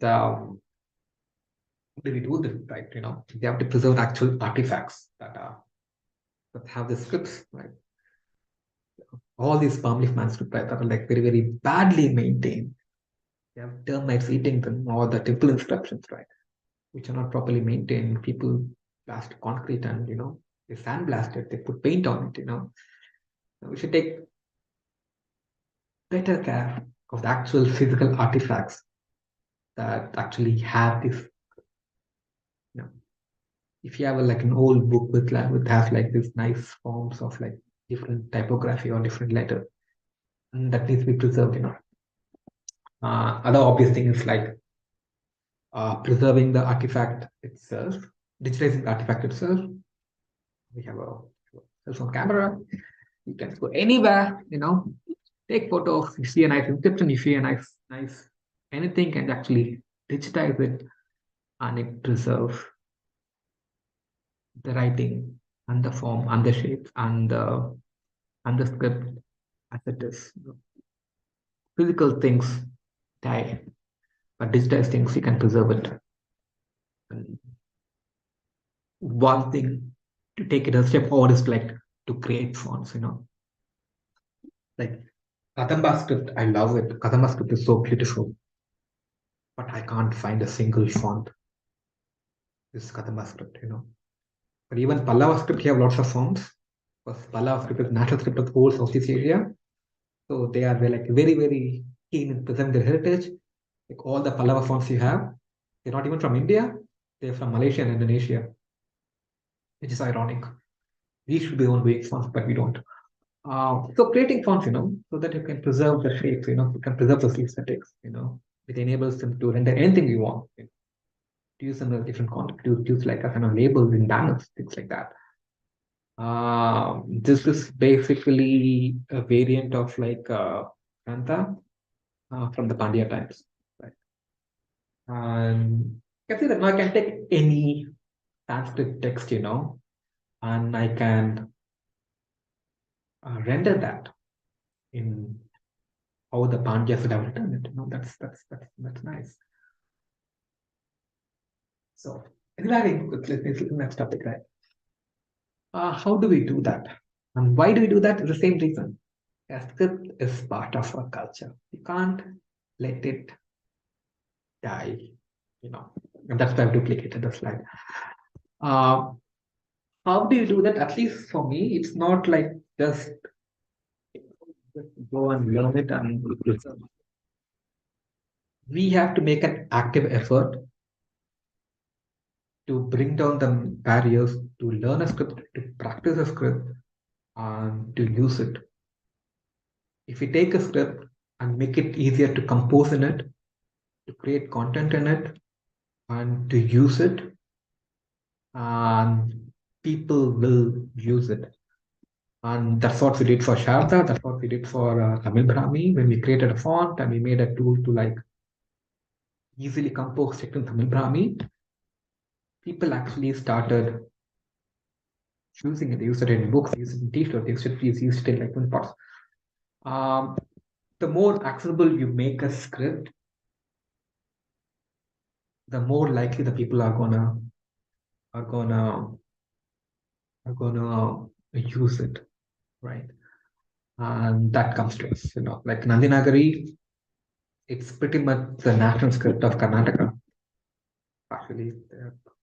do we do this right? They have to preserve actual artifacts that have the scripts, right? All these palm leaf manuscripts, right, that are like very, very badly maintained. They have termites eating them, or the temple inscriptions, right, which are not properly maintained. People blast concrete and they sandblast it, they put paint on it. So we should take better care of the actual physical artifacts that actually have this if you have like an old book with has like this nice forms of like different typography or different letter, and that needs to be preserved. Other obvious thing is like preserving the artifact itself, digitizing the artifact itself. We have a cell phone camera. You can go anywhere, take photos. You see a nice inscription, you see a nice anything, can actually digitize it, and it preserves the writing and the form and the shapes and the script as it is. Physical things die, but digitized things you can preserve it. And one thing to take it a step forward is like to create fonts, like Kadamba script. I love it. Kadamba script is so beautiful, but I can't find a single font. This Kadamba script. But even Pallava script, you have lots of fonts. Because Pallava script is national script of the whole Southeast Asia. So they are like very, very keen in preserving their heritage. Like all the Pallava fonts you have, they're not even from India, they're from Malaysia and Indonesia, which is ironic. We should be on big fonts, but we don't. So creating fonts, so that you can preserve the shapes, you can preserve the aesthetics, it enables them to render anything you want. To use them in a different context, to use like a kind of labels in banners, things like that. This is basically a variant of like Kanta from the Pandya times. Right? And you can see that now I can take any Sanskrit text, and I can render that in how the Pandyas would have written it. That's nice. So, next topic, right? How do we do that? And why do we do that? It's the same reason. A script is part of our culture. You can't let it die, and that's why I've duplicated the slide. How do you do that? At least for me, it's not like just go and learn it and we have to make an active effort to bring down the barriers to learn a script, to practice a script, and to use it. If we take a script and make it easier to compose in it, to create content in it, and to use it, and people will use it. And that's what we did for Sharda. That's what we did for Tamil Brahmi when we created a font and we made a tool to like easily compose text in Tamil Brahmi. People actually started using it. They used it in books, they used it in t-shirts, they used it in like pots. The more accessible you make a script, the more likely the people are gonna use it, right? And that comes to us, like Nandinagari, it's pretty much the national script of Karnataka. Actually,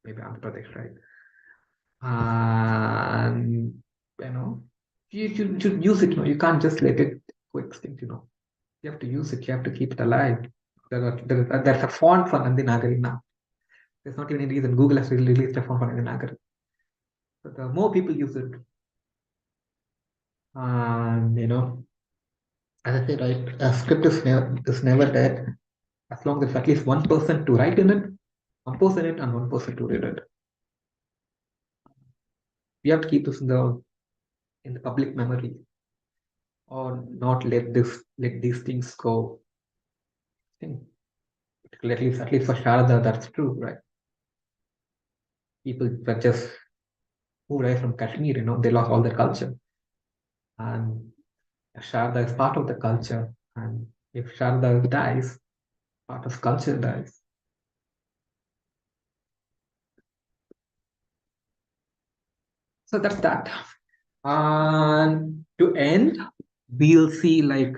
maybe Andhra Pradesh, right? And you should use it. You can't just let it go extinct. You have to use it. You have to keep it alive. There's a font for Nandinagari now. There's not even any reason Google has released a font for Nandinagari. But the more people use it, and as I said, right, a script is never dead as long as there's at least one person to write in it, compose in it, and one person to read it. We have to keep this in the public memory, or not let these things go. At least for Sharda, that's true, right? People that just who arrived from Kashmir, they lost all their culture. And Sharda is part of the culture. And if Sharda dies, part of culture dies. So that's that. And to end, we'll see like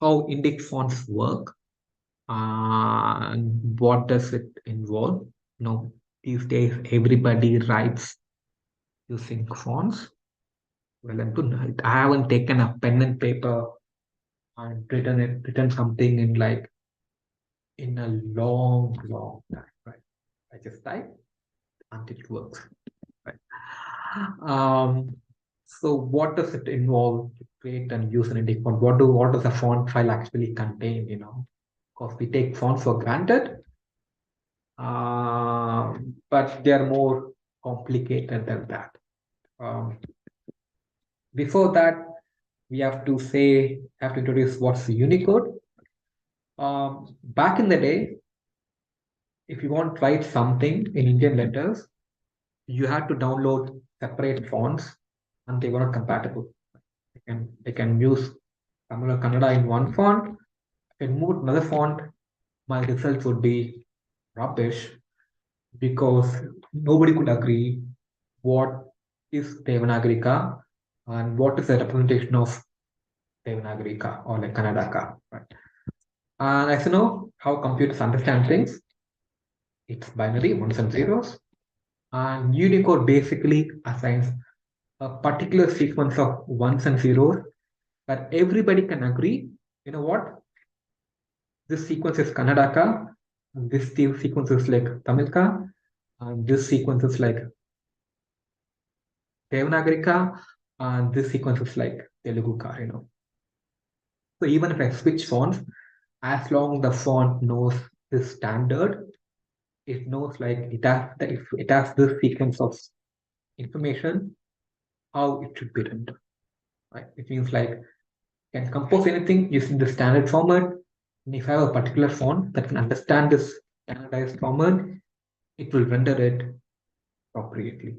how Indic fonts work and what does it involve. These days everybody writes using fonts. Well and good. I haven't taken a pen and paper and written something in a long time, right? I just type until it works. Right? So what does it involve to create and use an Indic font? What does a font file actually contain? Because we take fonts for granted, but they are more complicated than that. Before that, we have to introduce what's Unicode. Back in the day, if you want to write something in Indian letters, you had to download separate fonts, and they were not compatible. They can use Tamil or Kannada in one font. If I move another font, my results would be rubbish because nobody could agree what is Devanagari and what is the representation of Devanagari or like Kannada, right? And as you know, how computers understand things, it's binary, ones and zeros. And Unicode basically assigns a particular sequence of ones and zeros that everybody can agree, you know what, this sequence is Kannada, and this sequence is like Tamil, and this sequence is like Devanagari, and this sequence is like Telugu. So even if I switch fonts, as long the font knows this standard, it knows like it has this sequence of information, how it should be written. Right? It means like can compose anything using the standard format. And if I have a particular font that can understand this standardized format, it will render it appropriately.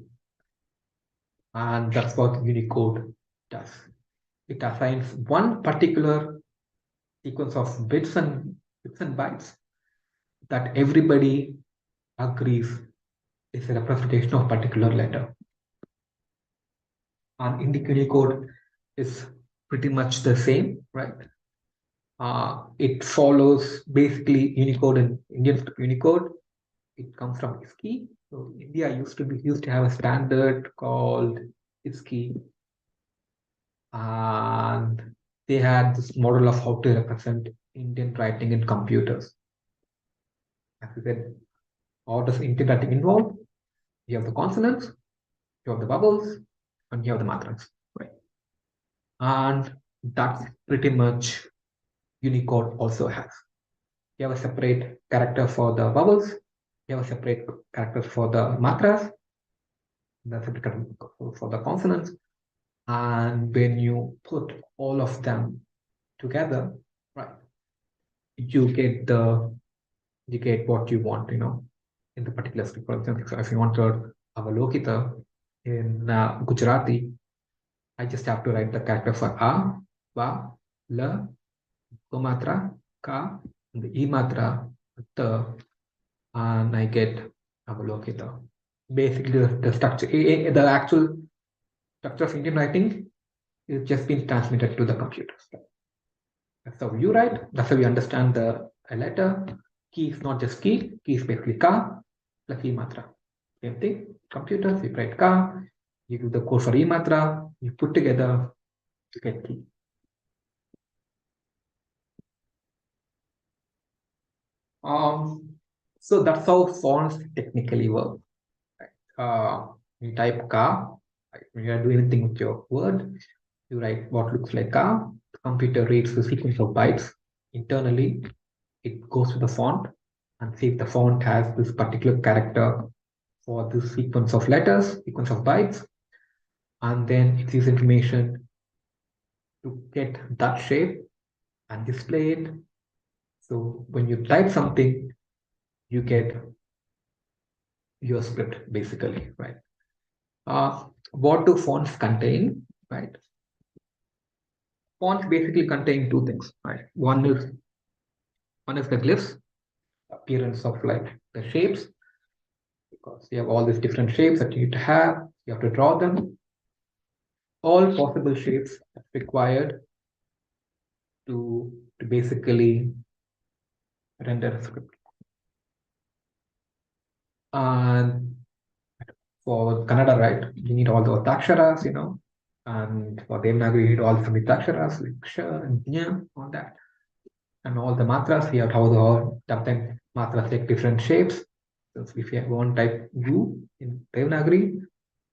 And that's what Unicode does. It assigns one particular sequence of bits and bytes that everybody agrees is a representation of a particular letter. And Indic Unicode is pretty much the same, right? It follows basically Unicode and Indian Unicode. It comes from IST. So India used to have a standard called IST, and they had this model of how to represent Indian writing in computers. As I said, how does Indian writing involve? You have the consonants, you have the vowels, and you have the matras, right? And that's pretty much Unicode also has. You have a separate character for the vowels, you have a separate character for the matras, that's for the consonants. And when you put all of them together, right, you get what you want, in the particular script. For example, if you want to Avalokita in Gujarati, I just have to write the character for A, Va, La, Gomatra, Ka, and the E matra, the, and I get Avalokita. Basically, the structure, the actual structure of Indian writing is just being transmitted to the computer. That's how you write. That's how you understand the letter. Key is not just key. Key is basically ka plus E matra. Same thing. Computers, you write ka, you do the code for E matra, you put together, you get key. So that's how fonts technically work. You type ka, when you are doing anything with your word, you write what looks like ka. The computer reads the sequence of bytes internally. It goes to the font and see if the font has this particular character for this sequence of letters, sequence of bytes, and then it uses information to get that shape and display it. So when you type something, you get your script basically, right? What do fonts contain, right? Fonts basically contain two things, right? One is the glyphs, appearance of like the shapes, because you have all these different shapes that you need to have. You have to draw them. All possible shapes required to basically render a script. And for Kannada, right, you need all the Ottaksharas, and for Devanagari, you need all the Samitaksharas, like sh and nya, all that. And all the matras, you have how the sometimes matras take different shapes. So if you want type Gu in Devanagari,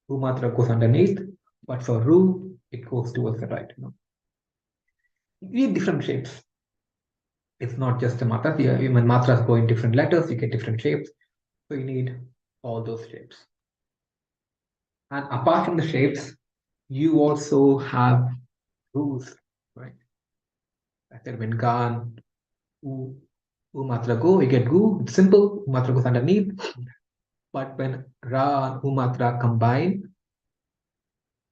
Ru Matra goes underneath, but for Ru, it goes towards the right. You need different shapes. It's not just a matra. When matras go in different letters, you get different shapes. So you need all those shapes. And apart from the shapes, you also have rules, right? I said when Gan, U, Matra go, you get Gu. It's simple. Matra goes underneath. But when Ra and Matra combine,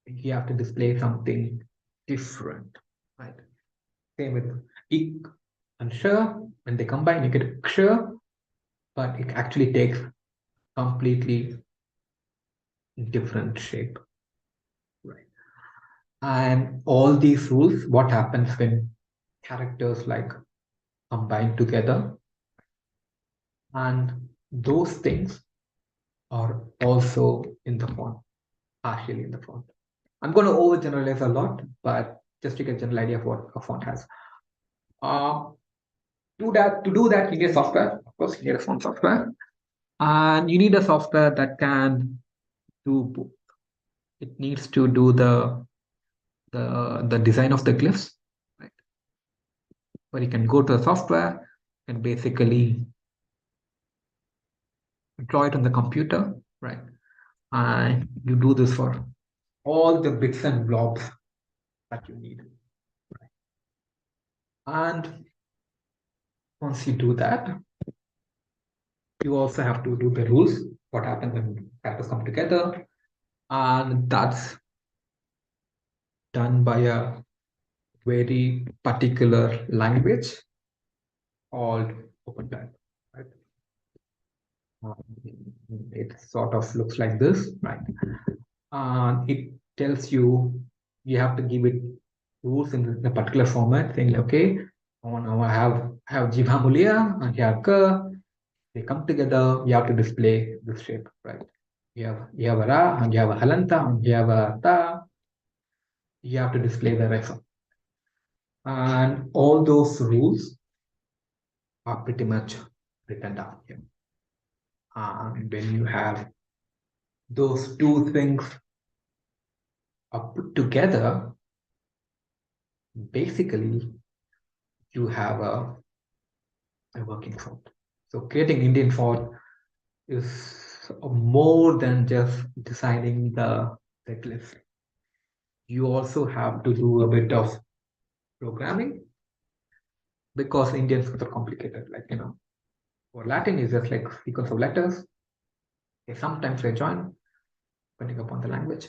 you have to display something different, right? Same with Ik and Sh. When they combine, you get Ksha, but it actually takes completely different shape, right? And all these rules, what happens when characters like combine together, and those things are also in the font, partially in the font. I'm going to overgeneralize a lot, but just to get a general idea of what a font has. To do that, you need software. Of course, you need a font software, and you need a software that can do both. It needs to do the design of the glyphs, right? Where you can go to the software and basically draw it on the computer, right? And you do this for all the bits and blobs that you need. And once you do that, you also have to do the rules, what happens when characters come together. And that's done by a very particular language called OpenType, right? It sort of looks like this, right? It tells you have to give it rules in a particular format, saying, okay, I want to have Jiva Mulia and here Ka. They come together, you have to display this shape, right? You have a Ra and you have a Halanta and you have a Ta. You have to display the rest. And all those rules are pretty much written down here. And when you have those two things are put together, basically you have a working font. So creating Indian font is more than just designing the glyph. You also have to do a bit of programming because Indian scripts are complicated. Like, for Latin is just like sequence of letters. Sometimes they join depending upon the language,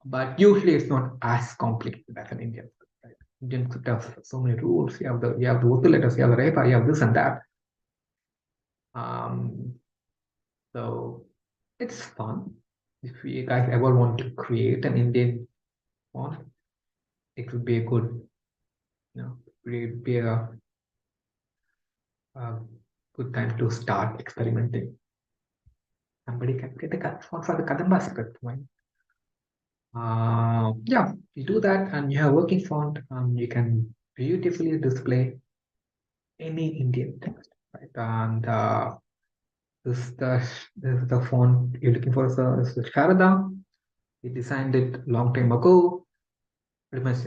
but usually it's not as complicated as an Indian script. Right? Indian script has so many rules. You have the Urdu letters, you have the Repa, you have this and that. So it's fun. If you guys ever want to create an Indian font, it would be a good, be a good time to start experimenting. Somebody can get a font for the Kadamba script, right? Yeah, you do that and you have working font, you can beautifully display any Indian text, right? And this is the font you're looking for. Is the Sharada. We designed it long time ago. Pretty much,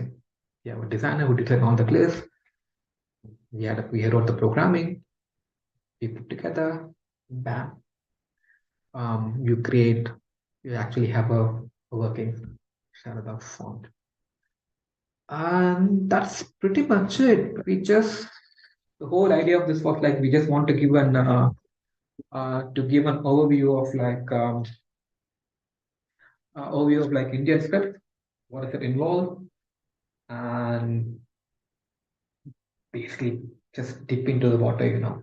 we have a designer who designed all the glyphs. We wrote the programming. We put together. Bam. You actually have a working Sharada font. And that's pretty much it. The whole idea of this was like we just want to give an overview of Indian script, what does it involve, and basically just dip into the water.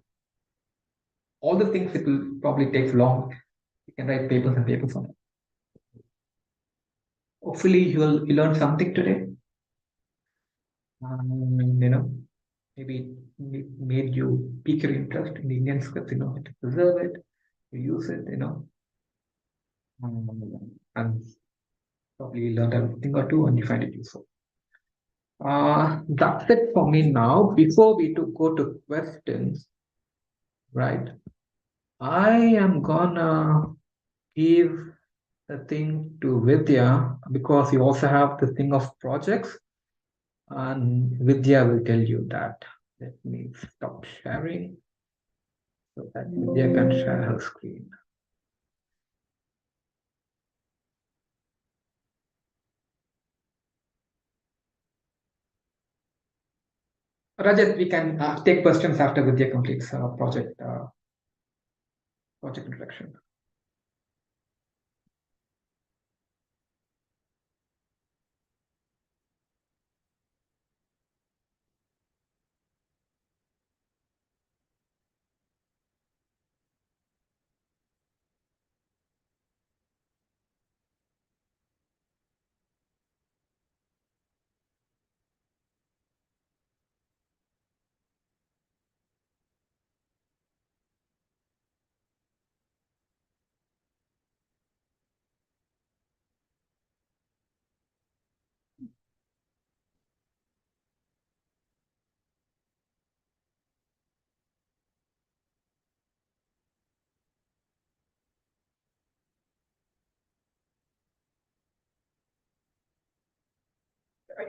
All the things it will probably take long. You can write papers and papers on it. Hopefully you learn something today. Maybe it made you pique your interest in Indian script, to preserve it, to use it, and probably learn a thing or two and you find it useful. That's it for me now. Before we go to questions, right? I am gonna give the thing to Vidya because you also have the thing of projects, and Vidya will tell you that. Let me stop sharing so that Vidya can share her screen. Rajat, we can take questions after Vidya completes project introduction.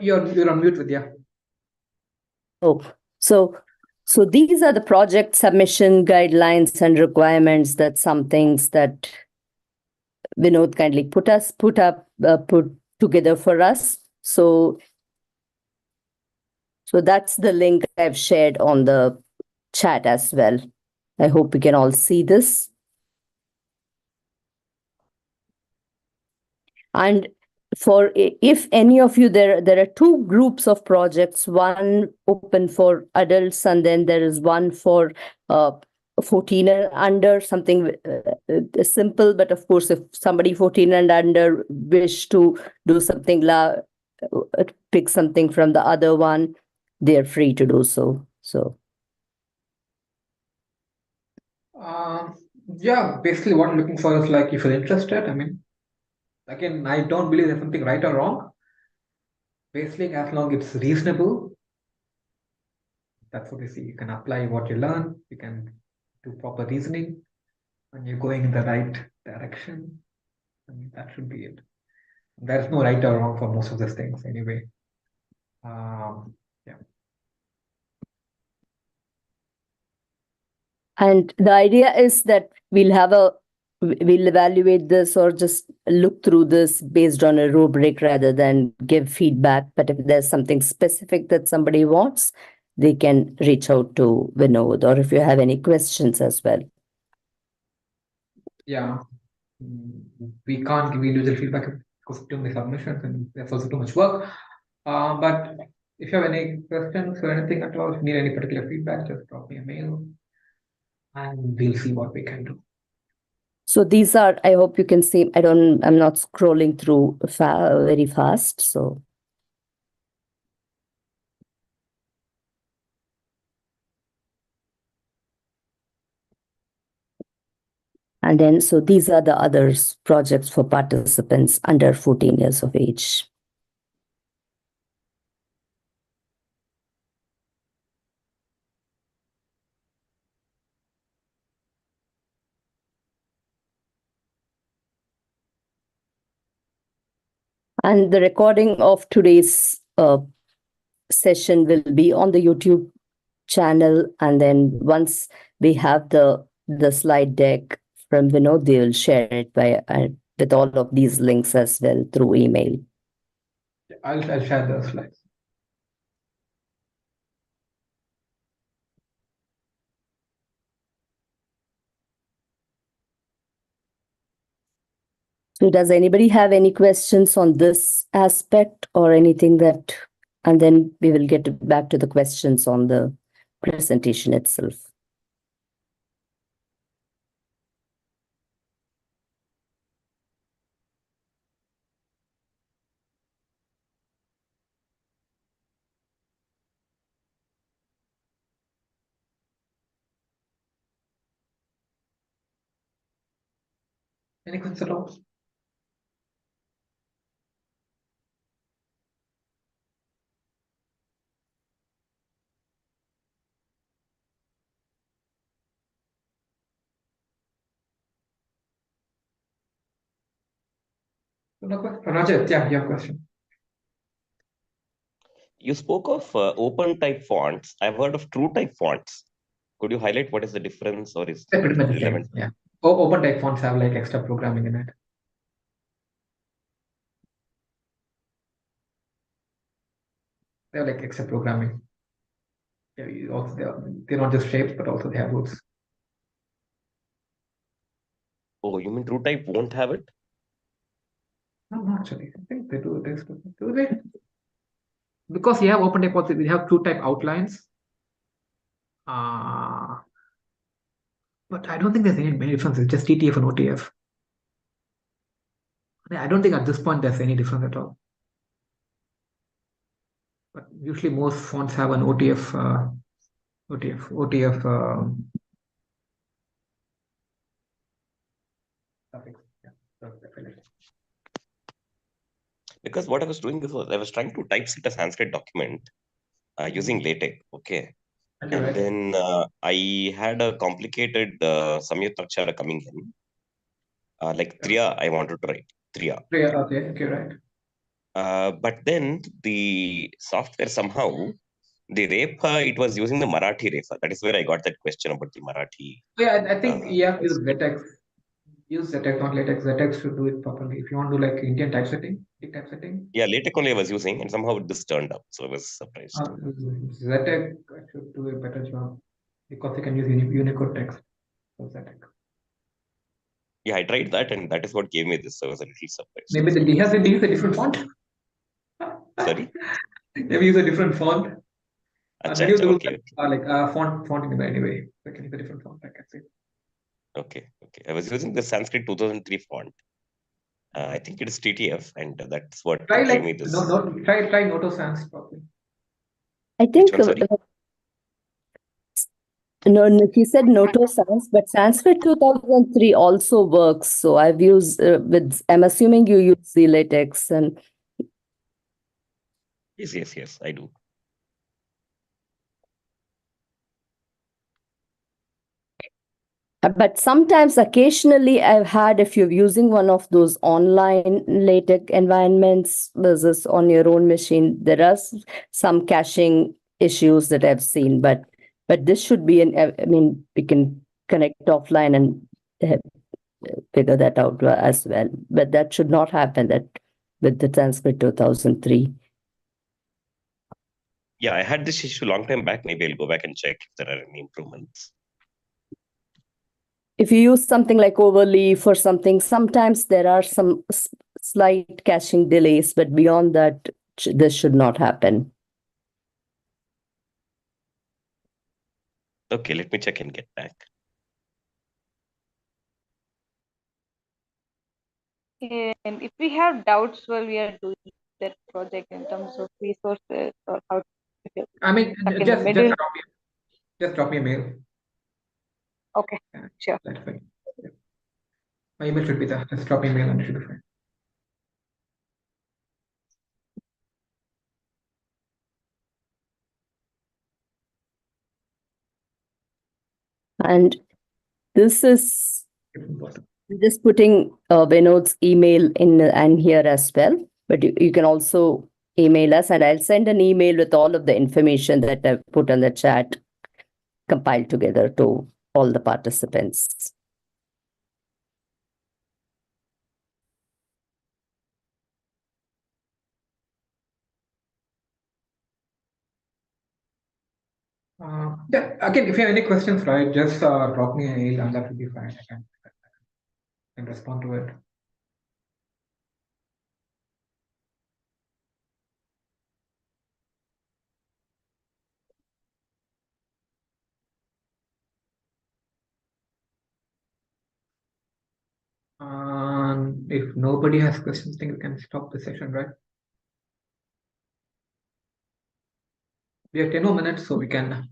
You're on mute, Vidya. Oh, so so these are the project submission guidelines and requirements. That some things that Vinod kindly put together for us. So that's the link I've shared on the chat as well. I hope we can all see this. And for if any of you, there are two groups of projects, one open for adults and then there is one for 14 and under, something simple. But of course, if somebody 14 and under wish to do something, pick something from the other one, they're free to do so. Yeah, basically what I'm looking for is like if you're interested, I mean, again, I don't believe there's something right or wrong. Basically, as long it's reasonable, that's what you see. You can apply what you learn, you can do proper reasoning, and you're going in the right direction. I mean, that should be it. There's no right or wrong for most of these things anyway. Yeah. And the idea is that we'll evaluate this or just look through this based on a rubric rather than give feedback. But if there's something specific that somebody wants, they can reach out to Vinod, or if you have any questions as well. Yeah. We can't give individual feedback because too many submissions and there's also too much work. But if you have any questions or anything at all, if you need any particular feedback, just drop me a mail and we'll see what we can do. So these are, I hope you can see, I'm not scrolling through very fast. So. And then, so these are the other projects for participants under 14 years of age. And the recording of today's session will be on the YouTube channel. And then once we have the slide deck from Vinod, they will share it with all of these links as well through email. I'll share the slides. So does anybody have any questions on this aspect or anything that, and then we will get back to the questions on the presentation itself. Any questions at all? Rajat, yeah, you have a question. You spoke of open type fonts. I've heard of true type fonts. Could you highlight what is the difference or is They're pretty much the same. relevant? Yeah. Open type fonts have like extra programming in it. They have like extra programming. Yeah, they're not just shapes, but also they have roots. Oh, you mean true type won't have it? No, not actually. I think they do. Do they? Because you have open type also, we have true type outlines. But I don't think there's any many differences. Just TTF and OTF. I don't think at this point there's any difference at all. But usually most fonts have an OTF, OTF suffix. Yeah, so definitely. Because what I was doing was I was trying to typeset a Sanskrit document using LaTeX. Okay. Okay, And right. then I had a complicated Samyuktakshara coming in. Like Triya, I wanted to write Triya. Yeah, okay, right. But then the software somehow, the REPA, it was using the Marathi REPA. That is where I got that question about the Marathi. Yeah, I think you have to use LaTeX. Use LaTeX, not LaTeX. LaTeX should do it properly. If you want to do like Indian typesetting, big typesetting, Yeah, LaTeX only I was using, and somehow this turned up. So I was surprised. LaTeX should do a better job because you can use Unicode text for LaTeX. Yeah, I tried that, and that is what gave me this. So I was a little surprised. Maybe So, they have to use a different font. sorry? Maybe use a different font. Acha, Many of acha, the rules okay, are like font anyway. They can use a different font. I can see. okay. I was using the Sanskrit 2003 font. I think it is TTF, and that's what Try gave like me this. try Noto Sans properly. I Which think one, sorry? he said Noto Sans, but Sanskrit 2003 also works. So I've used I'm assuming you use the latex and Yes, I do. but sometimes occasionally I've had, if you're using one of those online latex environments versus on your own machine, there are some caching issues that I've seen, but this should be I mean, we can connect offline and figure that out as well. But that should not happen that with the Sanskrit 2003. Yeah, I had this issue long time back. Maybe I'll go back and check if there are any improvements. If you use something like Overleaf or something, sometimes there are some slight caching delays, but beyond that, this should not happen. Okay, let me check and get back. And if we have doubts while we are doing that project in terms of resources or how, if you're I mean, stuck in the middle. just drop me a mail. Okay, Yeah, sure. that's fine. Yeah. My email should be there. Just drop me a mail and it should be fine. And this is Important. just putting Vinod's email in and here as well. But you can also email us, and I'll send an email with all of the information that I've put on the chat compiled together to all the participants. Yeah, again, if you have any questions, right, just drop me an email and that will be fine. I can respond to it. If nobody has questions, I think we can stop the session, right? We have 10 more minutes, so we can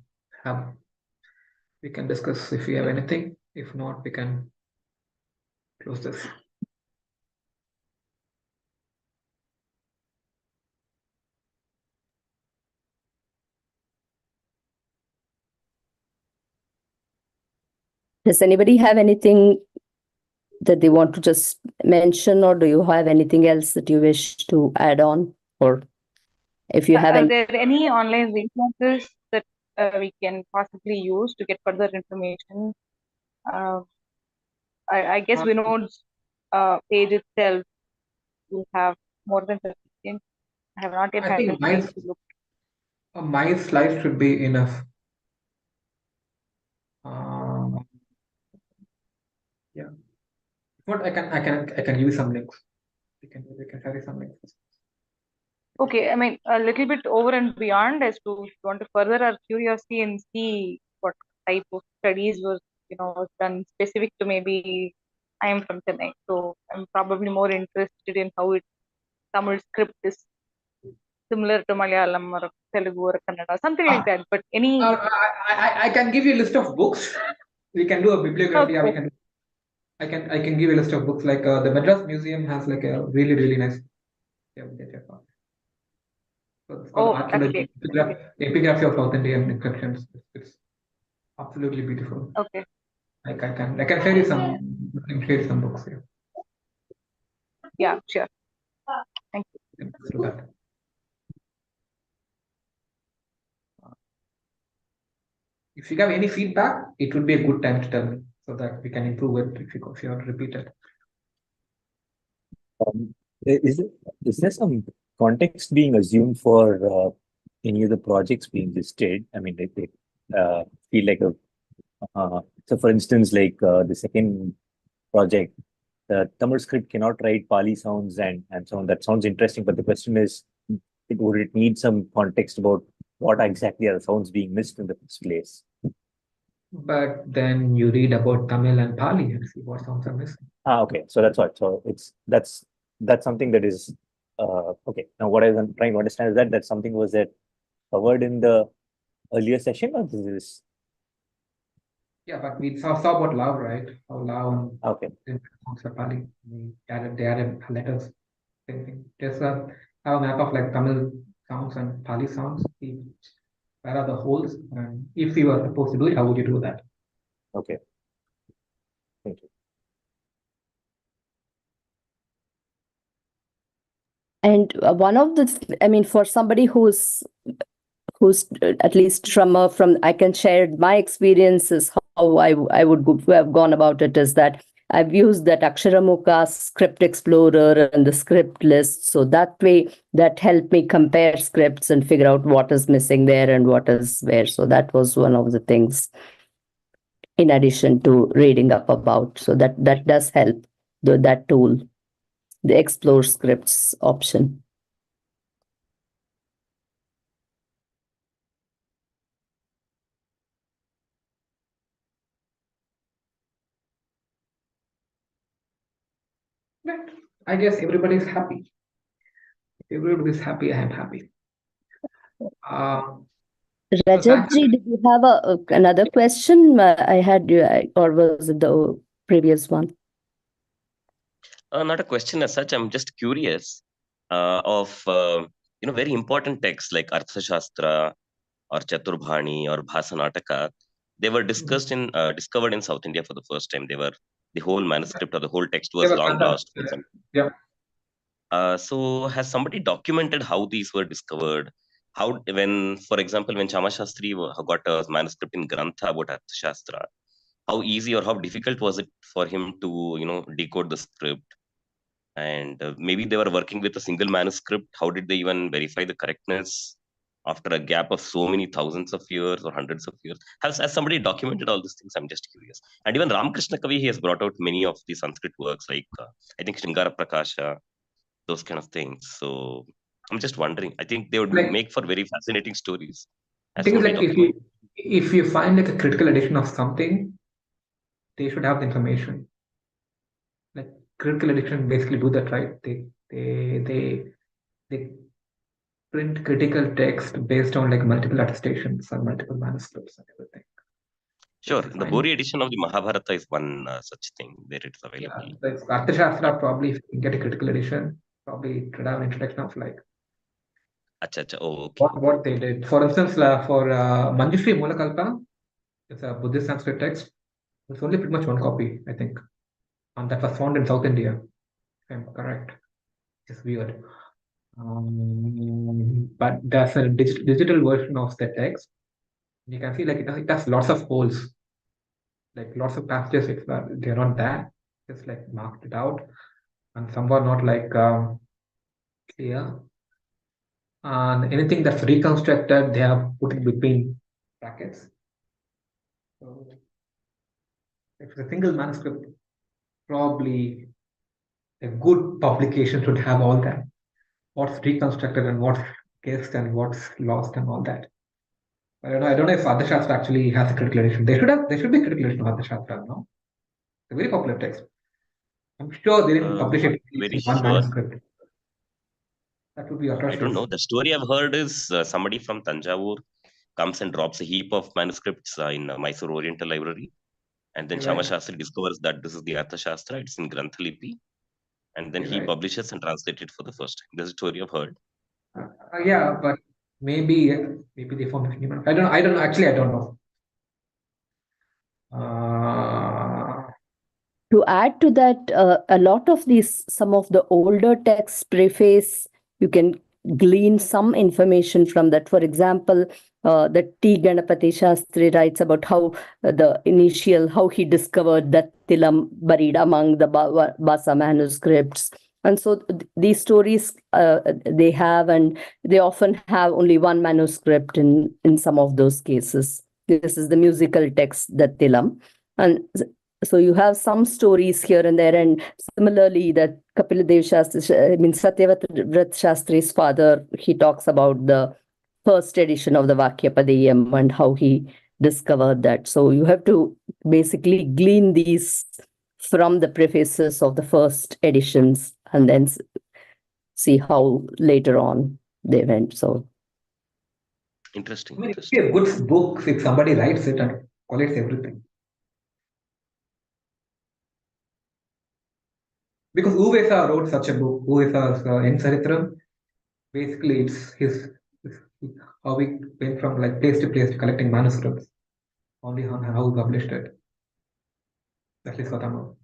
discuss if we have anything. If not, we can close this. Does anybody have anything that they want to just mention, or do you have anything else that you wish to add on? Or if you have Are any. there any online resources that we can possibly use to get further information? I guess Vinod's page itself will have more than sufficient. I have not yet I had the think chance to look. my slide should be enough. Yeah. What I can give you some links. We can share you some links. Okay, I mean a little bit over and beyond as to if you want to further our curiosity and see what type of studies was done specific to maybe I am from Chennai, so I'm probably more interested in how Tamil script is similar to Malayalam or Telugu or Kannada, something like that. But any I can give you a list of books. We can do a bibliography. Yeah, we okay. can. I can give you a list of books. Like the Madras Museum has like a really nice. Yeah, so it's called Oh, Archaeology, okay. Epigraphy of South Indian Inscriptions. It's absolutely beautiful. Okay. Like I can share you some books here. Yeah, sure. Thank you. Let's do that. If you have any feedback, it would be a good time to tell me so that we can improve it if you want to repeat it. Is there some context being assumed for any of the projects being listed? I mean, they feel like so for instance, like the second project, the Tamil script cannot write Pali sounds and so on. That sounds interesting, but the question is, would it need some context about what exactly are the sounds being missed in the first place? But then you read about Tamil and Pali and see what sounds are missing. Okay. So that's what. So that's something that is okay. Now, what I'm trying to understand is that something was that covered in the earlier session, or this is. Yeah, but we saw about love, right? How love Okay. and songs are Pali. They added letters. Same thing. Just have a map of like Tamil sounds and Pali sounds. See where are the holes? And if you were supposed to do it, how would you do that? Okay. Thank you. And one of the, I mean, for somebody who's at least from I can share my experiences how I would have gone about it is that I've used that Aksharamukha script explorer and the script list. So that way that helped me compare scripts and figure out what is missing there and what is where. So that was one of the things in addition to reading up about. So that does help, that tool, the explore scripts option. But I guess everybody's happy. If everybody's happy, I am happy. Rajatji, did you have another question? I had you, or was it the previous one? Not a question as such. I'm just curious of very important texts like Arthashastra or Chaturbhani or Bhasanataka. They were discussed in discovered in South India for the first time. The whole manuscript or the whole text was long lost for some. Yeah. So has somebody documented how these were discovered? How for example, when Chama Shastri got a manuscript in Grantha about Arthashastra, how easy or how difficult was it for him to decode the script? And maybe they were working with a single manuscript. How did they even verify the correctness after a gap of so many thousands of years or hundreds of years? Has somebody documented all these things? I'm just curious. And even Ramakrishna Kavi, he has brought out many of the Sanskrit works, like I think Shringara Prakasha, those kind of things. So I'm just wondering. I think they would make for very fascinating stories. I think like if you find like a critical edition of something, they should have the information. Like critical edition basically do that, right? They print critical text based on like multiple attestations or multiple manuscripts and everything. Sure, the Bori edition of the Mahabharata is one such thing where it's available. Yeah, like Arthashastra, probably if you can get a critical edition, probably it would have an introduction of like oh, okay. what they did. For instance, for Manjushri Mulakalpa, it's a Buddhist Sanskrit text. It's only pretty much one copy, I think. and that was found in South India, if I'm correct. It's weird. But there's a digital version of the text. You can see like it has lots of holes, like lots of passages. They're not there, just like marked it out, and some are not like clear. And anything that's reconstructed, they have put it between brackets. So if it's a single manuscript, probably a good publication should have all that. What's reconstructed and what's guessed and what's lost and all that. I don't know if Arthashastra actually has a critical edition. There should be a critical edition of Arthashastra, no? It's a very popular text. I'm sure they didn't publish it Very in one sure. manuscript. That would be I don't atrocious. know. The story I've heard is somebody from Tanjavur comes and drops a heap of manuscripts in Mysore Oriental Library. And then Right. Shama Shastri discovers that this is the Arthashastra. It's in Grantha Lipi. And then he Right. publishes and translates it for the first time. There's a story I've heard. Yeah, but maybe they found a human. I don't know. Actually, I don't know. To add to that, a lot of some of the older texts preface, you can glean some information from that. For example, the T. Ganapati Shastri writes about how how he discovered that Tilam buried among the Basa manuscripts. And so these stories they have, and they often have only one manuscript in some of those cases. This is the musical text, that Tilam. And so you have some stories here and there, and similarly that Kapila Shastri, Satyavrat Shastri's father, he talks about the first edition of the Vakyapadiyam and how he discovered that. So you have to basically glean these from the prefaces of the first editions and then see how later on they went. So Interesting. I mean, it's a good book if somebody writes it and collates everything. Because Uvesa wrote such a book, Uvesa's In Saritram. Basically, it's how we went from like place to place collecting manuscripts, only on how we published it. That is what I know.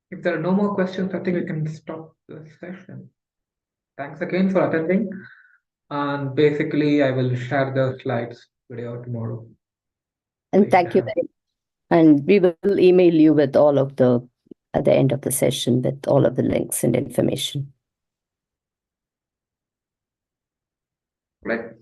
If there are no more questions, I think we can stop the session. Thanks again for attending. And basically, I will share the slides today or tomorrow. And thank you very much. And we will email you with all of at the end of the session, with all of the links and information. Right.